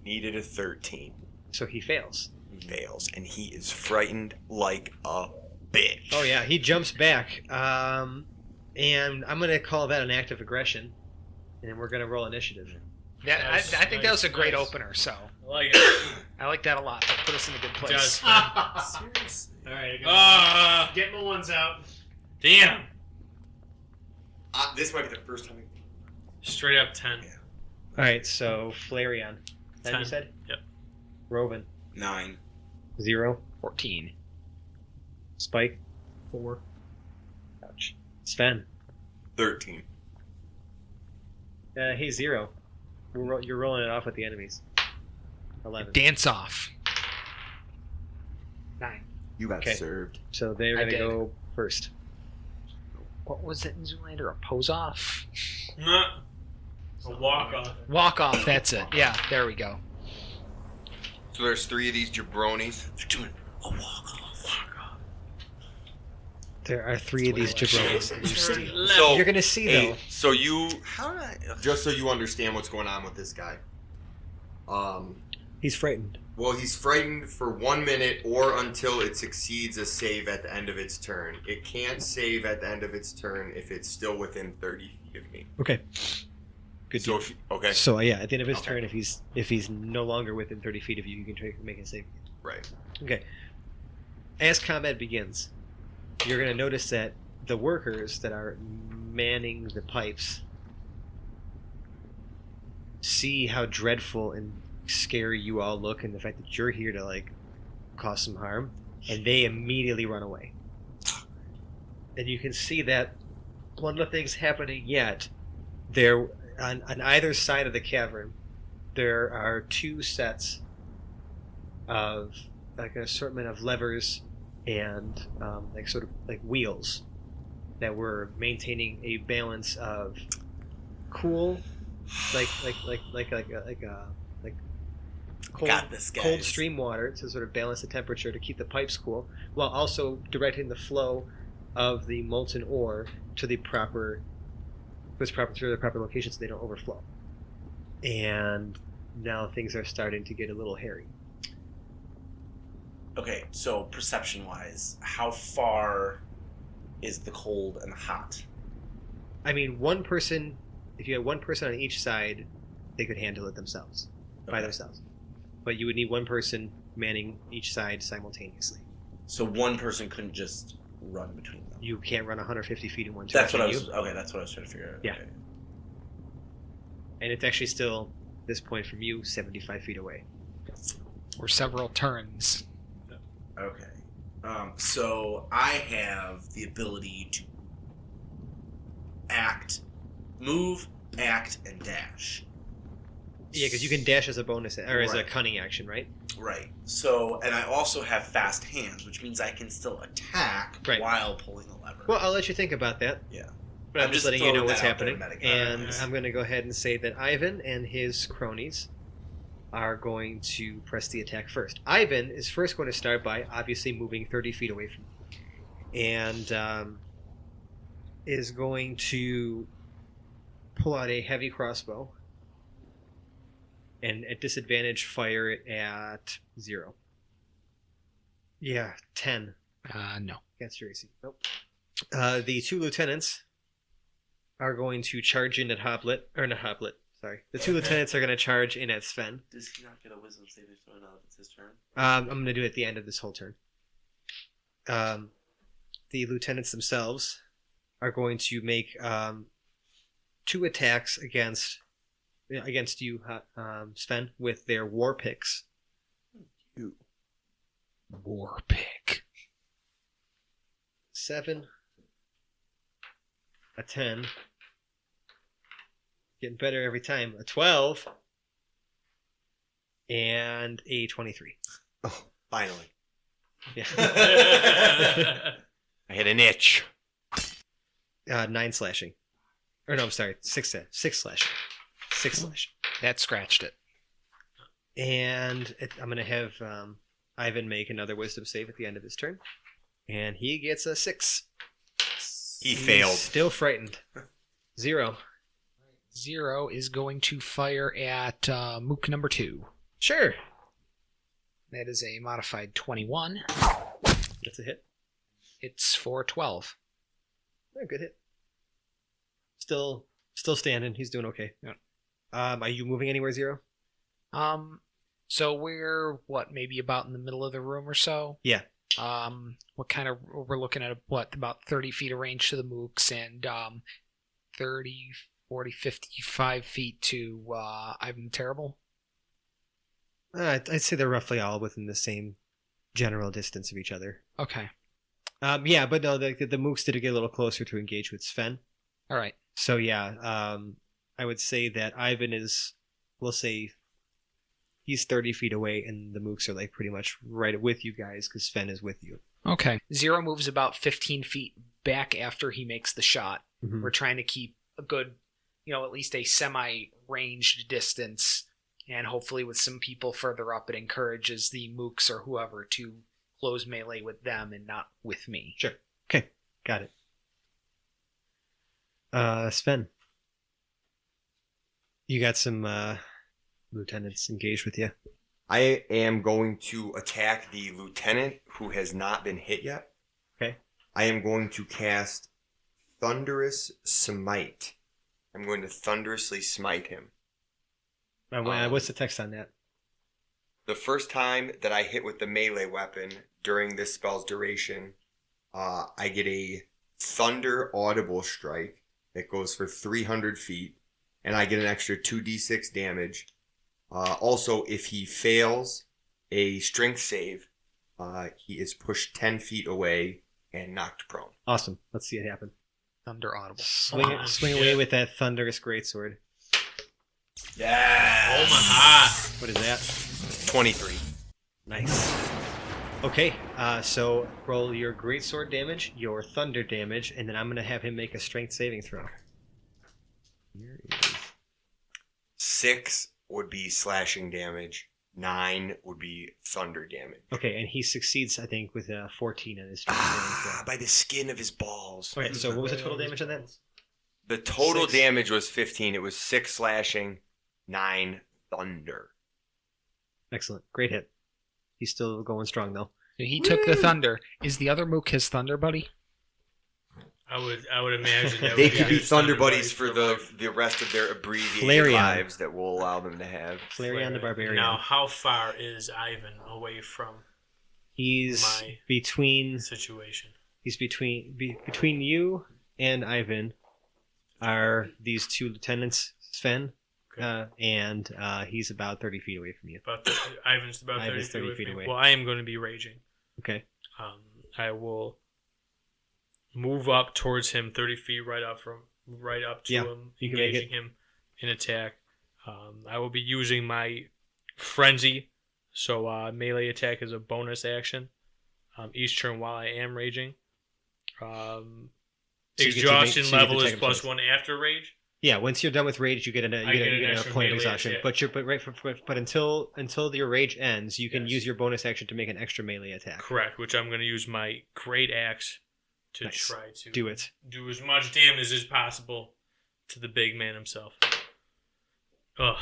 Needed a 13. So he fails. He fails, and he is frightened like a bitch. Oh yeah, he jumps back. And I'm gonna call that an act of aggression, and we're gonna roll initiative. Yeah, Nice, I think that was a nice, great nice. opener. So I like it. I like that a lot. That put us in a good place. Just, Seriously. Alright, I uh, get my ones out. damn. This might be the first time. Straight up 10. Yeah. All right, so Flareon. 10 you 10. said? Yep. Roven. 9. 0. 14. Spike. 4. Ouch. Sven. 13. Hey, 0. You're rolling it off with the enemies. 11. Dance off. 9. You got Okay. served. So they're I gonna did. go first. What was it in Zoolander? A pose off? Nah. A walk off. Walk off. That's it. Yeah, there we go. So there's 3 of these jabronis. They're doing a walk off. There are 3 of these jabronis. So You're gonna see hey, though. so you How did I? just so you understand what's going on with this guy. He's frightened. Well, he's frightened for 1 minute or until it succeeds a save at the end of its turn. It can't save at the end of its turn if it's still within 30 feet of me. Okay. Good So deal. okay, So yeah, at the end of his Okay. turn, if he's no longer within 30 feet of you, you can try to make a save. right. Okay. As combat begins, you're going to notice that the workers that are manning the pipes see how dreadful and scary you all look, and the fact that you're here to like cause some harm, and they immediately run away. And you can see that one of the things happening yet, there on either side of the cavern, there are 2 sets of like an assortment of levers and like sort of like wheels that were maintaining a balance of cool, like cold, Got this, guys. cold stream water to sort of balance the temperature to keep the pipes cool, while also directing the flow of the molten ore to the proper location so they don't overflow. And now things are starting to get a little hairy. Okay, so perception-wise, how far is the cold and the hot? I mean, one person, if you had one person on each side, they could handle it by Okay. themselves. But you would need one person manning each side simultaneously. So one person couldn't just run between them. You can't run 150 feet in one turn. That's what I can was. you? Okay, that's what I was trying to figure out. Yeah. Okay. And it's actually still, this point from you, 75 feet away. Or several turns. Okay. So I have the ability to move, act, and dash. Yeah, because you can dash as a bonus, or as a Right. cunning action, right? Right. So, and I also have fast hands, which means I can still attack Right. while pulling a lever. Well, I'll let you think about that. Yeah. But I'm just letting you know throwing what's that out there, happening. medic. And Alright. I'm going to go ahead and say that Ivan and his cronies are going to press the attack first. Ivan is first going to start by obviously moving 30 feet away from you. And is going to pull out a heavy crossbow. And at disadvantage, fire it at 0. Yeah, 10 No. against your AC. Nope. The 2 lieutenants are going to charge in at Hoplet. Or not Hoplet, sorry. The 2 lieutenants are going to charge in at Sven. Does he not get a wisdom saving throw now that it's his turn? I'm going to do it at the end of this whole turn. The lieutenants themselves are going to make 2 attacks against you, Sven, with their war picks. War pick. 7, a 10, getting better every time, a 12, and a 23. Oh, finally. Yeah. I hit an itch. 9 slashing. Or no, I'm sorry, 6 slashing. 6 slashing. That scratched it. And I'm going to have Ivan make another wisdom save at the end of his turn. And he gets a 6. He He's failed. still frightened. 0. 0 is going to fire at Mook number 2. Sure. That is a modified 21. That's a hit. It's for 12. Yeah, good hit. Still standing. He's doing okay. Yeah. Are you moving anywhere, 0? So we're maybe about in the middle of the room or so? Yeah. What kind of, we're looking at about 30 feet of range to the mooks and 30, 40, 55 feet to Ivan the Terrible? I'd say they're roughly all within the same general distance of each other. Okay. Yeah, but no, the mooks did get a little closer to engage with Sven. All right. So yeah, I would say that Ivan is, we'll say, he's 30 feet away, and the mooks are like pretty much right with you guys because Sven is with you. Okay. 0 moves about 15 feet back after he makes the shot. Mhm. We're trying to keep a good, at least a semi-ranged distance, and hopefully with some people further up, it encourages the mooks or whoever to close melee with them and not with me. Sure. Okay, got it. Sven, you got some lieutenants engaged with you. I am going to attack the lieutenant who has not been hit yet. Okay. I am going to cast Thunderous Smite. I'm going to thunderously smite him. What's the text on that? The first time that I hit with the melee weapon during this spell's duration, I get a thunder audible strike that goes for 300 feet, and I get an extra 2d6 damage. Also, if he fails a strength save, he is pushed 10 feet away and knocked prone. Awesome. Let's see it happen. Thunder audible. Swing away with that thunderous greatsword. Yeah. Omaha. What is that? 23. Nice. Okay, so roll your greatsword damage, your thunder damage, and then I'm going to have him make a strength saving throw. Here is 6 would be slashing damage. 9 would be thunder damage. Okay, and he succeeds, I think, with a 14 on his strength saving throw. By the skin of his balls. Okay, so what was the total damage on that? The total 6. damage was 15. It was 6 slashing, 9 thunder. Excellent. Great hit. He's still going strong, though. He took the thunder. Is the other mook his thunder buddy? I would imagine that They would could be his thunder buddies for life. the rest of their abbreviated Flareon. lives that will allow them to have. Flareon the Barbarian. Now, how far is Ivan away from? He's my between situation. He's between you and Ivan are these two lieutenants, Sven, Okay. and he's about 30 feet away from you. Ivan's about 30 Ivan's 30 feet feet away. away. Well, I am going to be raging. Okay. I will move up towards him 30 feet right up to him, you can make engaging him in attack. I will be using my frenzy, so melee attack is a bonus action each turn while I am raging. So you get to Exhaustion so you get to level is take plus him 1 after rage. Yeah, once you're done with rage, you get get an a extra point of melee exhaustion. attack. But until your rage ends, you can Yes. use your bonus action to make an extra melee attack. Correct, which I'm going to use my great axe to Nice. try to Do it. do as much damage as possible to the big man himself. Ugh.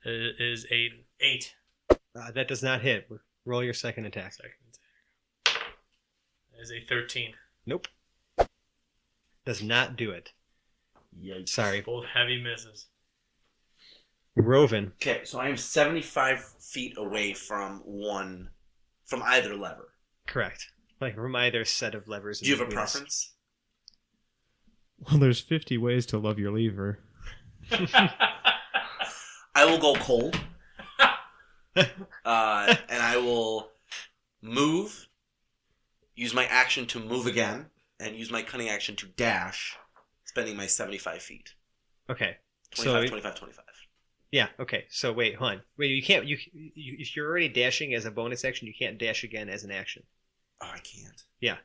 It is 8. That does not hit. Roll your second attack. Second attack. That is a 13. Nope. Does not do it. Yikes. Sorry. Both heavy misses. Roven. Okay, so I am 75 feet away from either lever. Correct. Like from either set of levers. Do you have a wheels. preference? Well, there's 50 ways to love your lever. I will go cold. And I will move, use my action to move again, and use my cunning action to dash, spending my 75 feet. Okay. 25, 25, 25. Yeah. Okay. So wait, hold on. Wait, you can't. You if you're already dashing as a bonus action, you can't dash again as an action. Oh, I can't. Yeah.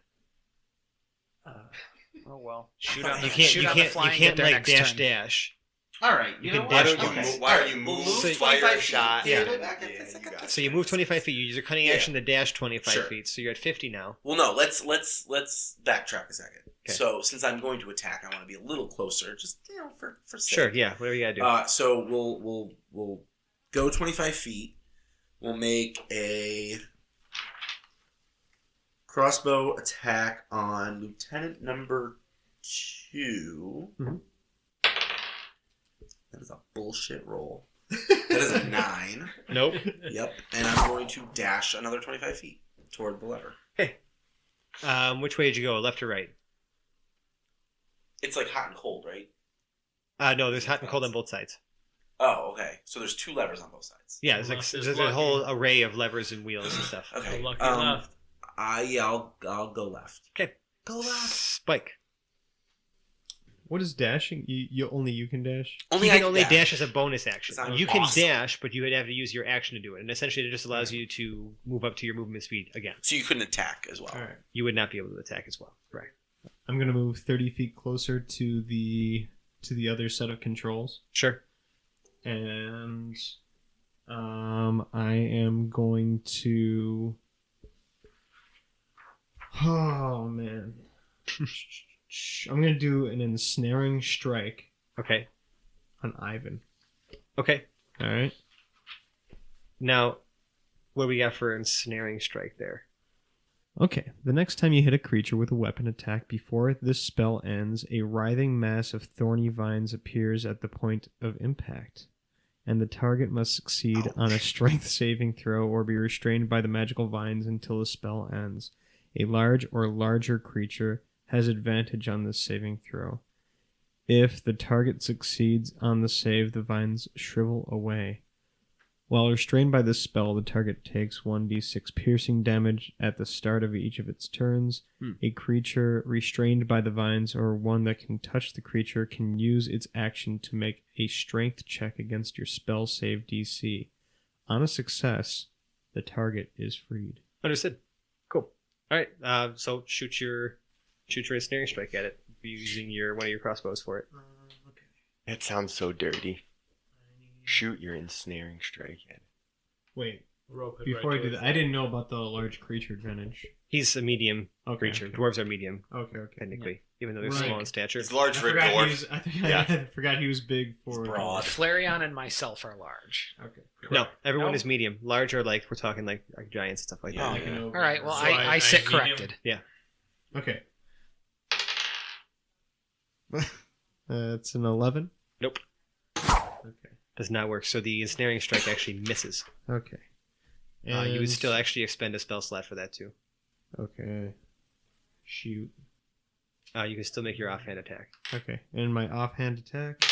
Oh well. Shoot on on the- the- shoot on the flying, You can't get their like next turn. dash. All right, You you can know dash what? okay. Why don't you We'll move, move fire 25 a feet. shot? Yeah. You got So you move 25 feet. You use your cunning Yeah. action to dash 25 Sure. feet. So you're at 50 now. Well, no. Let's backtrack a second. Okay. So since I'm going to attack, I want to be a little closer, just for sake. Sure. Yeah. Whatever you gotta do. So we'll go 25 feet. We'll make a crossbow attack on Lieutenant number 2. Mhm. That is a bullshit roll. That is a 9. Nope. Yep. And I'm going to dash another 25 feet toward the lever. Which way did you go? Left or right? It's like hot and cold, right? No. There's hot and cold on both sides. Oh, okay. So there's 2 levers on both sides. Yeah. There's like Left is there's a lucky. whole array of levers and wheels and stuff. Okay. Lucky left. I'll go left. Okay. Go left. Spike. What is dashing? You can dash. Only You I can only dash as a bonus It's action. not You can awesome. dash, but you would have to use your action to do it. And essentially, it just allows you to move up to your movement speed again. So you couldn't attack as well. All right. You would not be able to attack as well. Right. I'm gonna move 30 feet closer to the other set of controls, Sure. and I am going to. Oh man, I'm gonna do an ensnaring strike Okay. on Ivan. Okay. All right. Now, what do we got for ensnaring strike there? Okay, the next time you hit a creature with a weapon attack before this spell ends, a writhing mass of thorny vines appears at the point of impact, and the target must succeed on a strength saving throw or be restrained by the magical vines until the spell ends. A large or larger creature has advantage on this saving throw. If the target succeeds on the save, the vines shrivel away. While restrained by this spell, the target takes 1d6 piercing damage at the start of each of its turns. A creature restrained by the vines or one that can touch the creature can use its action to make a strength check against your spell save DC. On a success, the target is freed. Understood. Cool. All right. So shoot your ensnaring strike at it using one of your crossbows for it. That sounds so dirty. Shoot your ensnaring strike at it. Wait, Rope it before right I do to that, it. I didn't know about the large creature advantage. He's a medium Okay, creature. okay. Dwarves are medium, Okay. technically, even though they're Right. small in stature. It's large I for a forgot, dwarf. I forgot he was big for broad. Flareon and myself are large. Okay. No, everyone No? is medium. Large are like we're talking like giants and stuff like Yeah. that. Yeah. All right. Well, So I sit medium- corrected. Okay. It's an 11. Nope. Okay. Does not work. So the ensnaring strike actually misses. Okay. You would And- still actually expend a spell slot for that too. Okay. Shoot. You can still make your offhand attack. Okay. And my offhand attack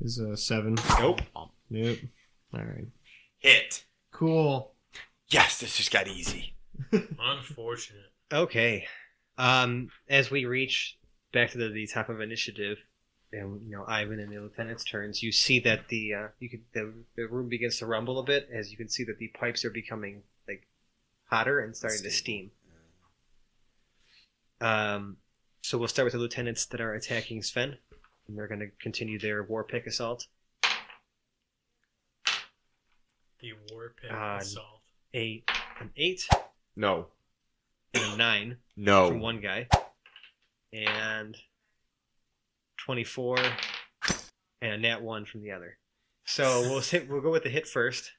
is a 7. Nope. Nope. All right. Hit. Cool. Yes, this just got easy. Unfortunate. Okay. As we reach back to the top of initiative, and Ivan and the lieutenant's turns, you see that the room begins to rumble a bit, as you can see that the pipes are becoming like hotter and starting to steam. So we'll start with the lieutenants that are attacking Sven, and they're going to continue their war pick assault. The war pit God. assault. An 8 No. and a 9 No. from one guy, and 24 and a nat 1 from the other. So we'll go with the hit first,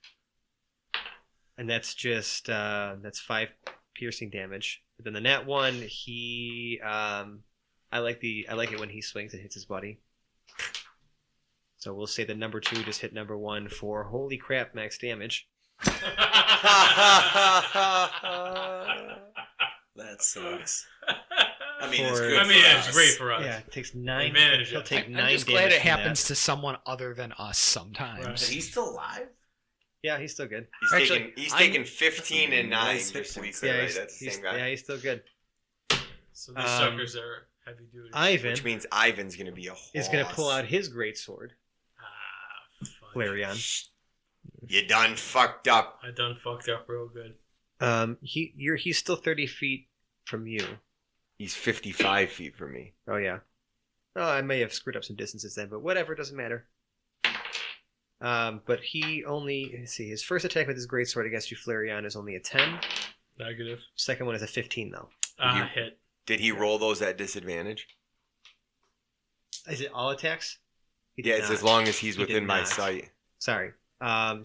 and that's just that's 5 piercing damage. But then the nat 1, he I like it when he swings and hits his buddy. So we'll say the number 2 just hit number 1 for holy crap max damage. That sucks. I mean, it's For- good. I mean, for it's us. great for us. Yeah, it takes 9. Advantage, He'll yeah. take 9 I'm just damage glad it from happens that. to someone other than us sometimes. Right. Is he still alive? Yeah, he's still good. He's I'm- taking 15 and 9. Nice Just to be hit clear, Yeah, right? That's the same guy. yeah, he's still good. So these suckers are heavy duty. Ivan Which means Ivan's going to be a horse. is going to pull out his greatsword, Fuck. Flareon. You done fucked up. I done fucked up real good. He's still 30 feet from you. He's 55 feet from me. Oh yeah. Oh, I may have screwed up some distances then, but whatever, doesn't matter. But he only, let's see, his first attack with his greatsword against you, Flareon, is only a 10. Negative. Second one is a 15 though. Hit. Did he roll those at disadvantage? Is it all attacks? He did Yeah, it's not. as long as he's He did within my not. sight. Sorry.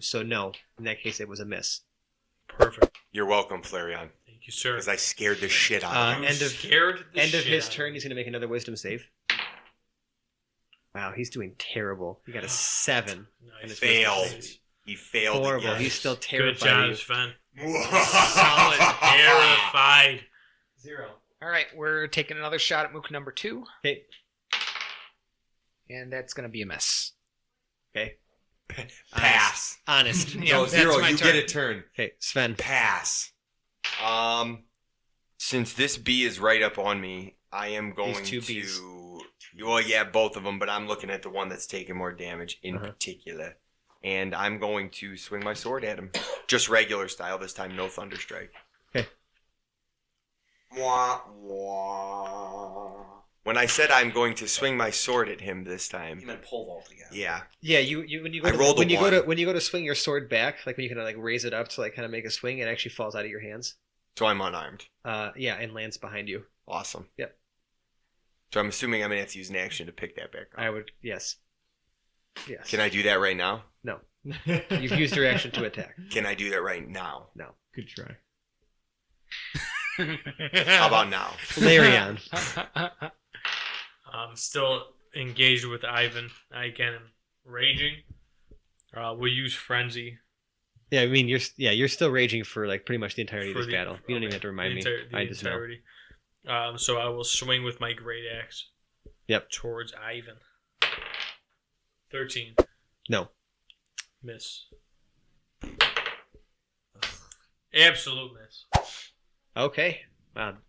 So no. In that case, it was a miss. Perfect. You're welcome, Flareon. Thank you, sir. Because I scared the shit out of him. End of- Scared the End of shit his out turn, me. he's going to make another wisdom save. Wow, he's doing terrible. He got a 7. Nice. Failed. He failed Horrible. again. He's still Good terrified. job, of Sven. Solid. Terrified. you. 0. All right, we're taking another shot at Mook number 2, Okay. and that's going to be a miss. Okay. Pass. Honest. Yeah, No, that's 0. my You turn. get a turn. Okay, Sven. Pass. Since this bee is right up on me, I am going These two bees. to. Well, yeah, both of them, but I'm looking at the one that's taking more damage in Uh-huh. particular, and I'm going to swing my sword at him, just regular style this time, no thunder strike. Okay. Wah, wah. When I said I'm going to swing my sword at him this You time, meant pole vault again. yeah, Yeah, you when you go I to, rolled a when you go to one. when you go to swing your sword back, like when you kind of like raise it up to like kind of make a swing, it actually falls out of your hands. so I'm unarmed. Yeah, and lands behind you. Awesome. Yep. So I'm assuming I'm gonna have to use an action to pick that back up. I would yes. Yes. Can I do that right now? No. You've used your action to attack. Can I do that right now? Good try. How about now? Larion. I'm still engaged with Ivan. I again am raging. We'll use frenzy. Yeah, I mean you're still raging for like pretty much the entirety of for this the- battle. You don't even okay, have to remind me. the I just know. entirety. So I will swing with my great axe. Yep. Towards Ivan. 13. No. Miss. Absolute miss. Okay.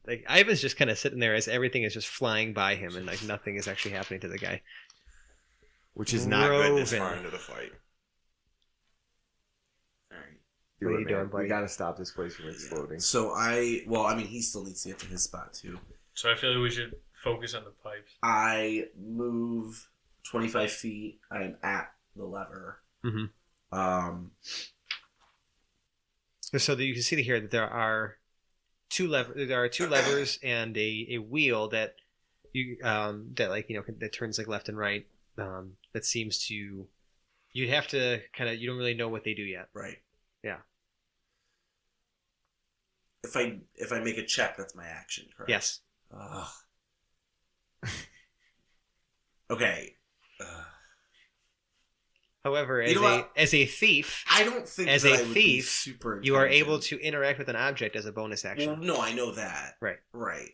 Like Ivan's just kind of sitting there as everything is just flying by him and like nothing is actually happening to the guy. Which is not good this Roven. far into the fight. All right. What are you doing, buddy? We gotta stop this place from exploding. So he still needs to get to his spot too. So I feel like we should focus on the pipes. I move 25 feet. I am at the lever. Mhm. Um, So that you can see here that there are two levers and a wheel that you that turns like left and right. That seems to you'd have to kind of you don't really know what they do yet. right. Yeah. If I make a check, that's my action, correct? Yes. Ugh. Okay. However, You know what? as a thief, I don't think As that a I would be thief, super you are intelligent. able to interact with an object as a bonus action. Well, no, I know that. Right. Right.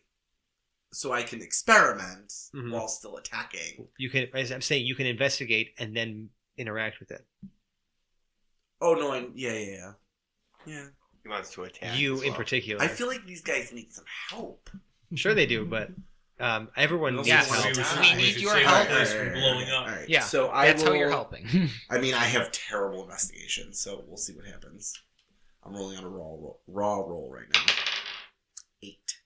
So I can experiment Mhm. while still attacking. You can, as I'm saying, you can investigate and then interact with it. Oh no! Yeah. He wants to attack. You as in well. particular. I feel like these guys need some help. Sure they do, but everyone needs Yes. help. We need should your save help. our place from blowing up. All right. Yeah, So I That's how you're will- helping. I mean, I have terrible investigation, so we'll see what happens. I'm rolling on a raw roll right now. 8.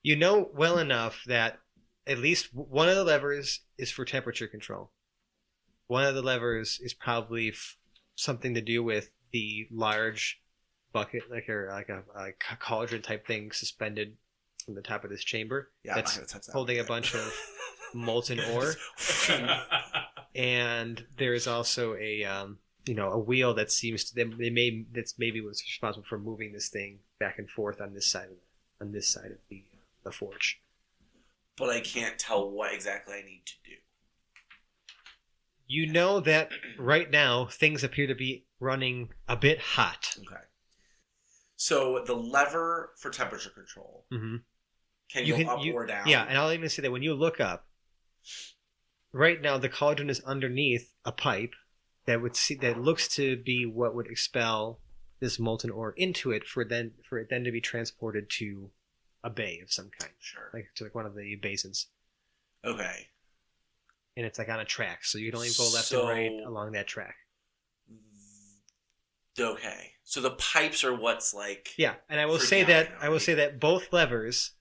You know well enough that at least one of the levers is for temperature control. One of the levers is probably something to do with the large bucket, like a cauldron type thing suspended from the top of this chamber. Yeah, that's I'm not gonna touch that holding one a bunch of molten ore. And there's also a wheel that seems to that's maybe what's responsible for moving this thing back and forth on this side of the forge. But I can't tell what exactly I need to do. You know that right now things appear to be running a bit hot. Okay. So the lever for temperature control Mm-hmm. can go up or down. Yeah, and I'll even say that when you look up, right now the cauldron is underneath a pipe that looks to be what would expel this molten ore into it for it then to be transported to a bay of some kind, Sure. like to one of the basins, Okay. and it's like on a track, so you can only go left So- and right along that track. Okay. So the pipes are what's like. Yeah, and I will For say down, that right? both levers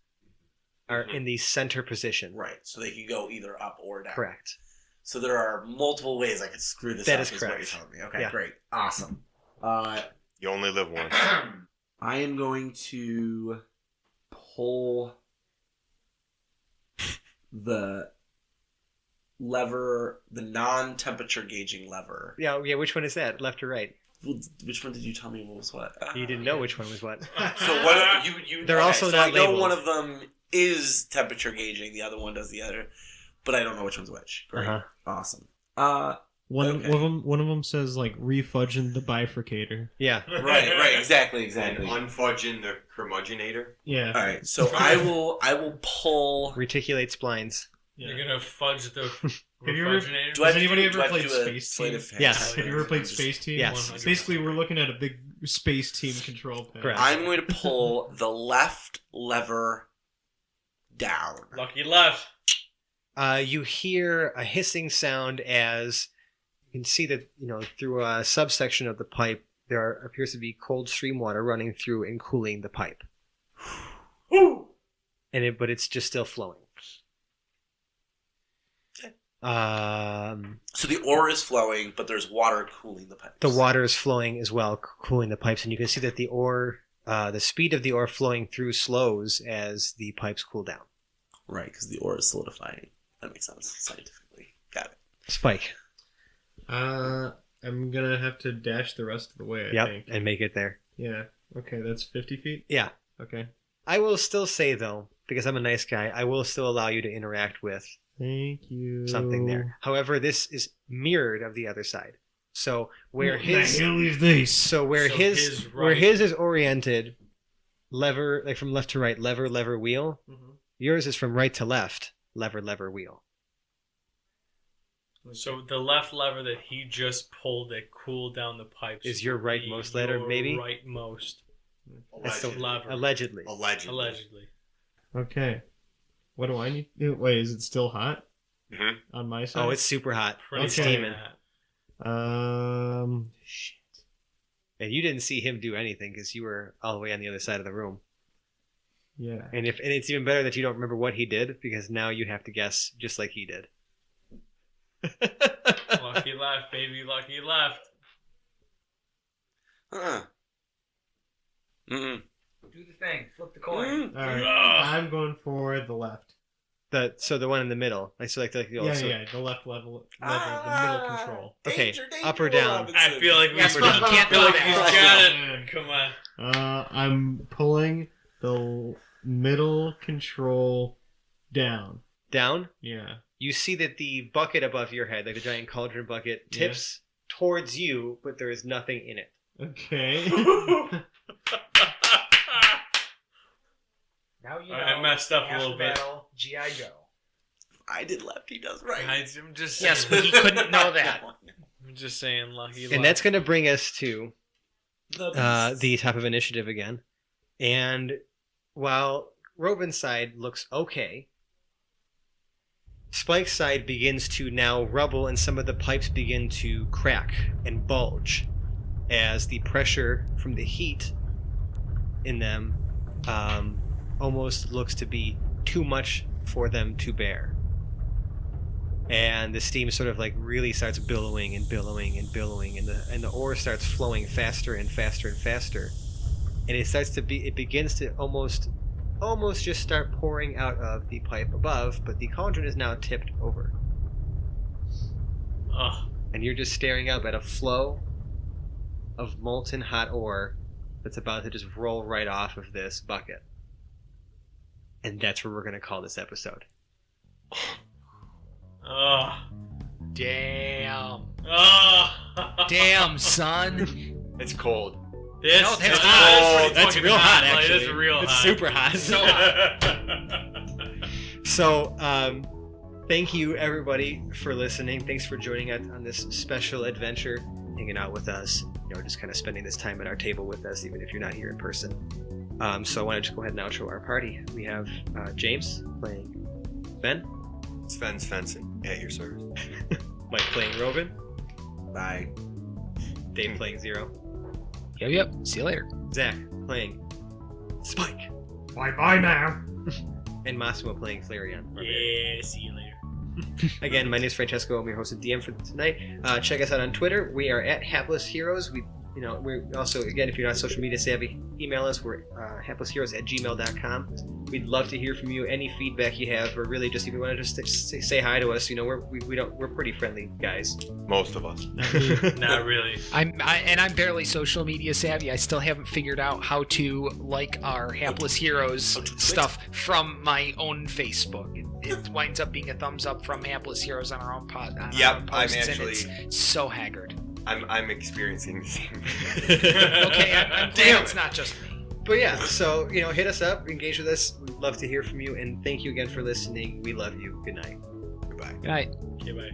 are Mhm. in the center position. Right. So they can go either up or down. Correct. So there are multiple ways I could screw this That up. is What correct. you're telling me. Okay. Yeah. Great. Awesome. You only live once. I am going to pull the lever, the non-temperature gauging lever. Yeah. Which one is that? Left or right? Which one did you tell me was what? You didn't know which one was what. So what you? They're also so not I know labeled. one of them is temperature gauging. The other one does the other, but I don't know which one's which. Great. Uh-huh. Awesome. One Okay. one of them says like refudging the bifurcator. Yeah. Right. Exactly. And unfudging the curmudgeonator. Yeah. All right. So I will pull. Reticulate splines. You're gonna fudge the Have you ever- refrigerator? Do I have Has to anybody do ever I have to played do a Space sleight Team? of hand? Yes. Have you ever played Space Team? Yes. 100%. Basically, we're looking at a big Space Team control pad. Correct. I'm going to pull the left lever down. Lucky left. You hear a hissing sound as you can see that through a subsection of the pipe there appears to be cold stream water running through and cooling the pipe. But it's just still flowing. So the ore is flowing, but there's water cooling the pipes. The water is flowing as well, cooling the pipes, and you can see that the speed of the ore flowing through slows as the pipes cool down. Right, because the ore is solidifying. That makes sense scientifically. Got it. Spike. I'm gonna have to dash the rest of the way. I Yep, think. and make it there. Yeah. Okay, that's 50 feet. Yeah. Okay. I will still say though, because I'm a nice guy, I will still allow you to interact with Thank you. something there. However, this is mirrored of the other side. So where What his the hell is this? so where So his his where right- his is oriented, lever like from left to right, lever wheel. Mhm. Yours is from right to left, lever wheel. So the left lever that he just pulled that cooled down the pipes Is your would be rightmost lever, your maybe? rightmost That's the lever. allegedly. Allegedly. Okay. What do I need? Wait, is it still hot Mhm. on my side? Oh, it's super hot. Pretty It's Okay. steaming. Shit. And you didn't see him do anything because you were all the way on the other side of the room. Yeah. And it's even better that you don't remember what he did because now you have to guess just like he did. Lucky left, baby. Lucky left. Mm-mm. Do the thing. Flip the coin. All right. Ugh. I'm going for the left. The one in the middle. Like so, the Yeah, the left level, the middle control. Okay, Danger, up or danger, down? Robinson. I feel like we Yes, I but he can't feel do like that. he's Oh, got it. man. Come on. I'm pulling the middle control down. down, Yeah. you see that the bucket above your head, like the giant cauldron bucket, tips towards you, but there is nothing in it. Okay. Now you know. I messed up a after little bit. battle, G.I. Joe. I did left, he does right. I'm just Yes, saying. but he couldn't know that. I'm just saying, lucky. And that's going to bring us to The the top of initiative again. And while Rovin's side looks okay, Spike's side begins to now rubble, and some of the pipes begin to crack and bulge as the pressure from the heat in them almost looks to be too much for them to bear. And the steam sort of like really starts billowing and billowing and billowing, and the ore starts flowing faster and faster and faster, and it begins to almost just start pouring out of the pipe above, but the cauldron is now tipped over, and you're just staring up at a flow of molten hot ore that's about to just roll right off of this bucket. And that's where we're going to call this episode. Damn. Damn, son. It's cold. This, No, that's it's hot. cold. That's Fucking real hot, Like, actually. It's real It's hot. super hot. So hot. So, thank you everybody for listening. Thanks for joining us on this special adventure, hanging out with us. Just kind of spending this time at our table with us, even if you're not here in person. So I want to just go ahead and outro our party. We have James playing Ben, Sven's fencing at your service. Mike playing Rovin, Bye. Dave playing Zero, Yep. See you later. Zach playing Spike, Bye now. and Massimo playing Flareon. Yeah, see you later. Again, my name is Francesco. I'm your host and DM for tonight. Check us out on Twitter. We are at Hapless Heroes. We're also, again, if you're not social media savvy, email us. We're haplessheroes@gmail.com. We'd love to hear from you. Any feedback you have, or really just if you want to just say hi to us. We're pretty friendly guys. Most of us. Not really. I'm barely social media savvy. I still haven't figured out how to like our Hapless Heroes stuff from my own Facebook. It winds up being a thumbs up from Hapless Heroes on our own pod. On Yep, our own I'm posts, actually- and it's so haggard. I'm experiencing the same. Okay, I'm glad it's not just me. But yeah, so hit us up, engage with us. We'd love to hear from you, and thank you again for listening. We love you. Good night. Goodbye. Good night. Okay, bye.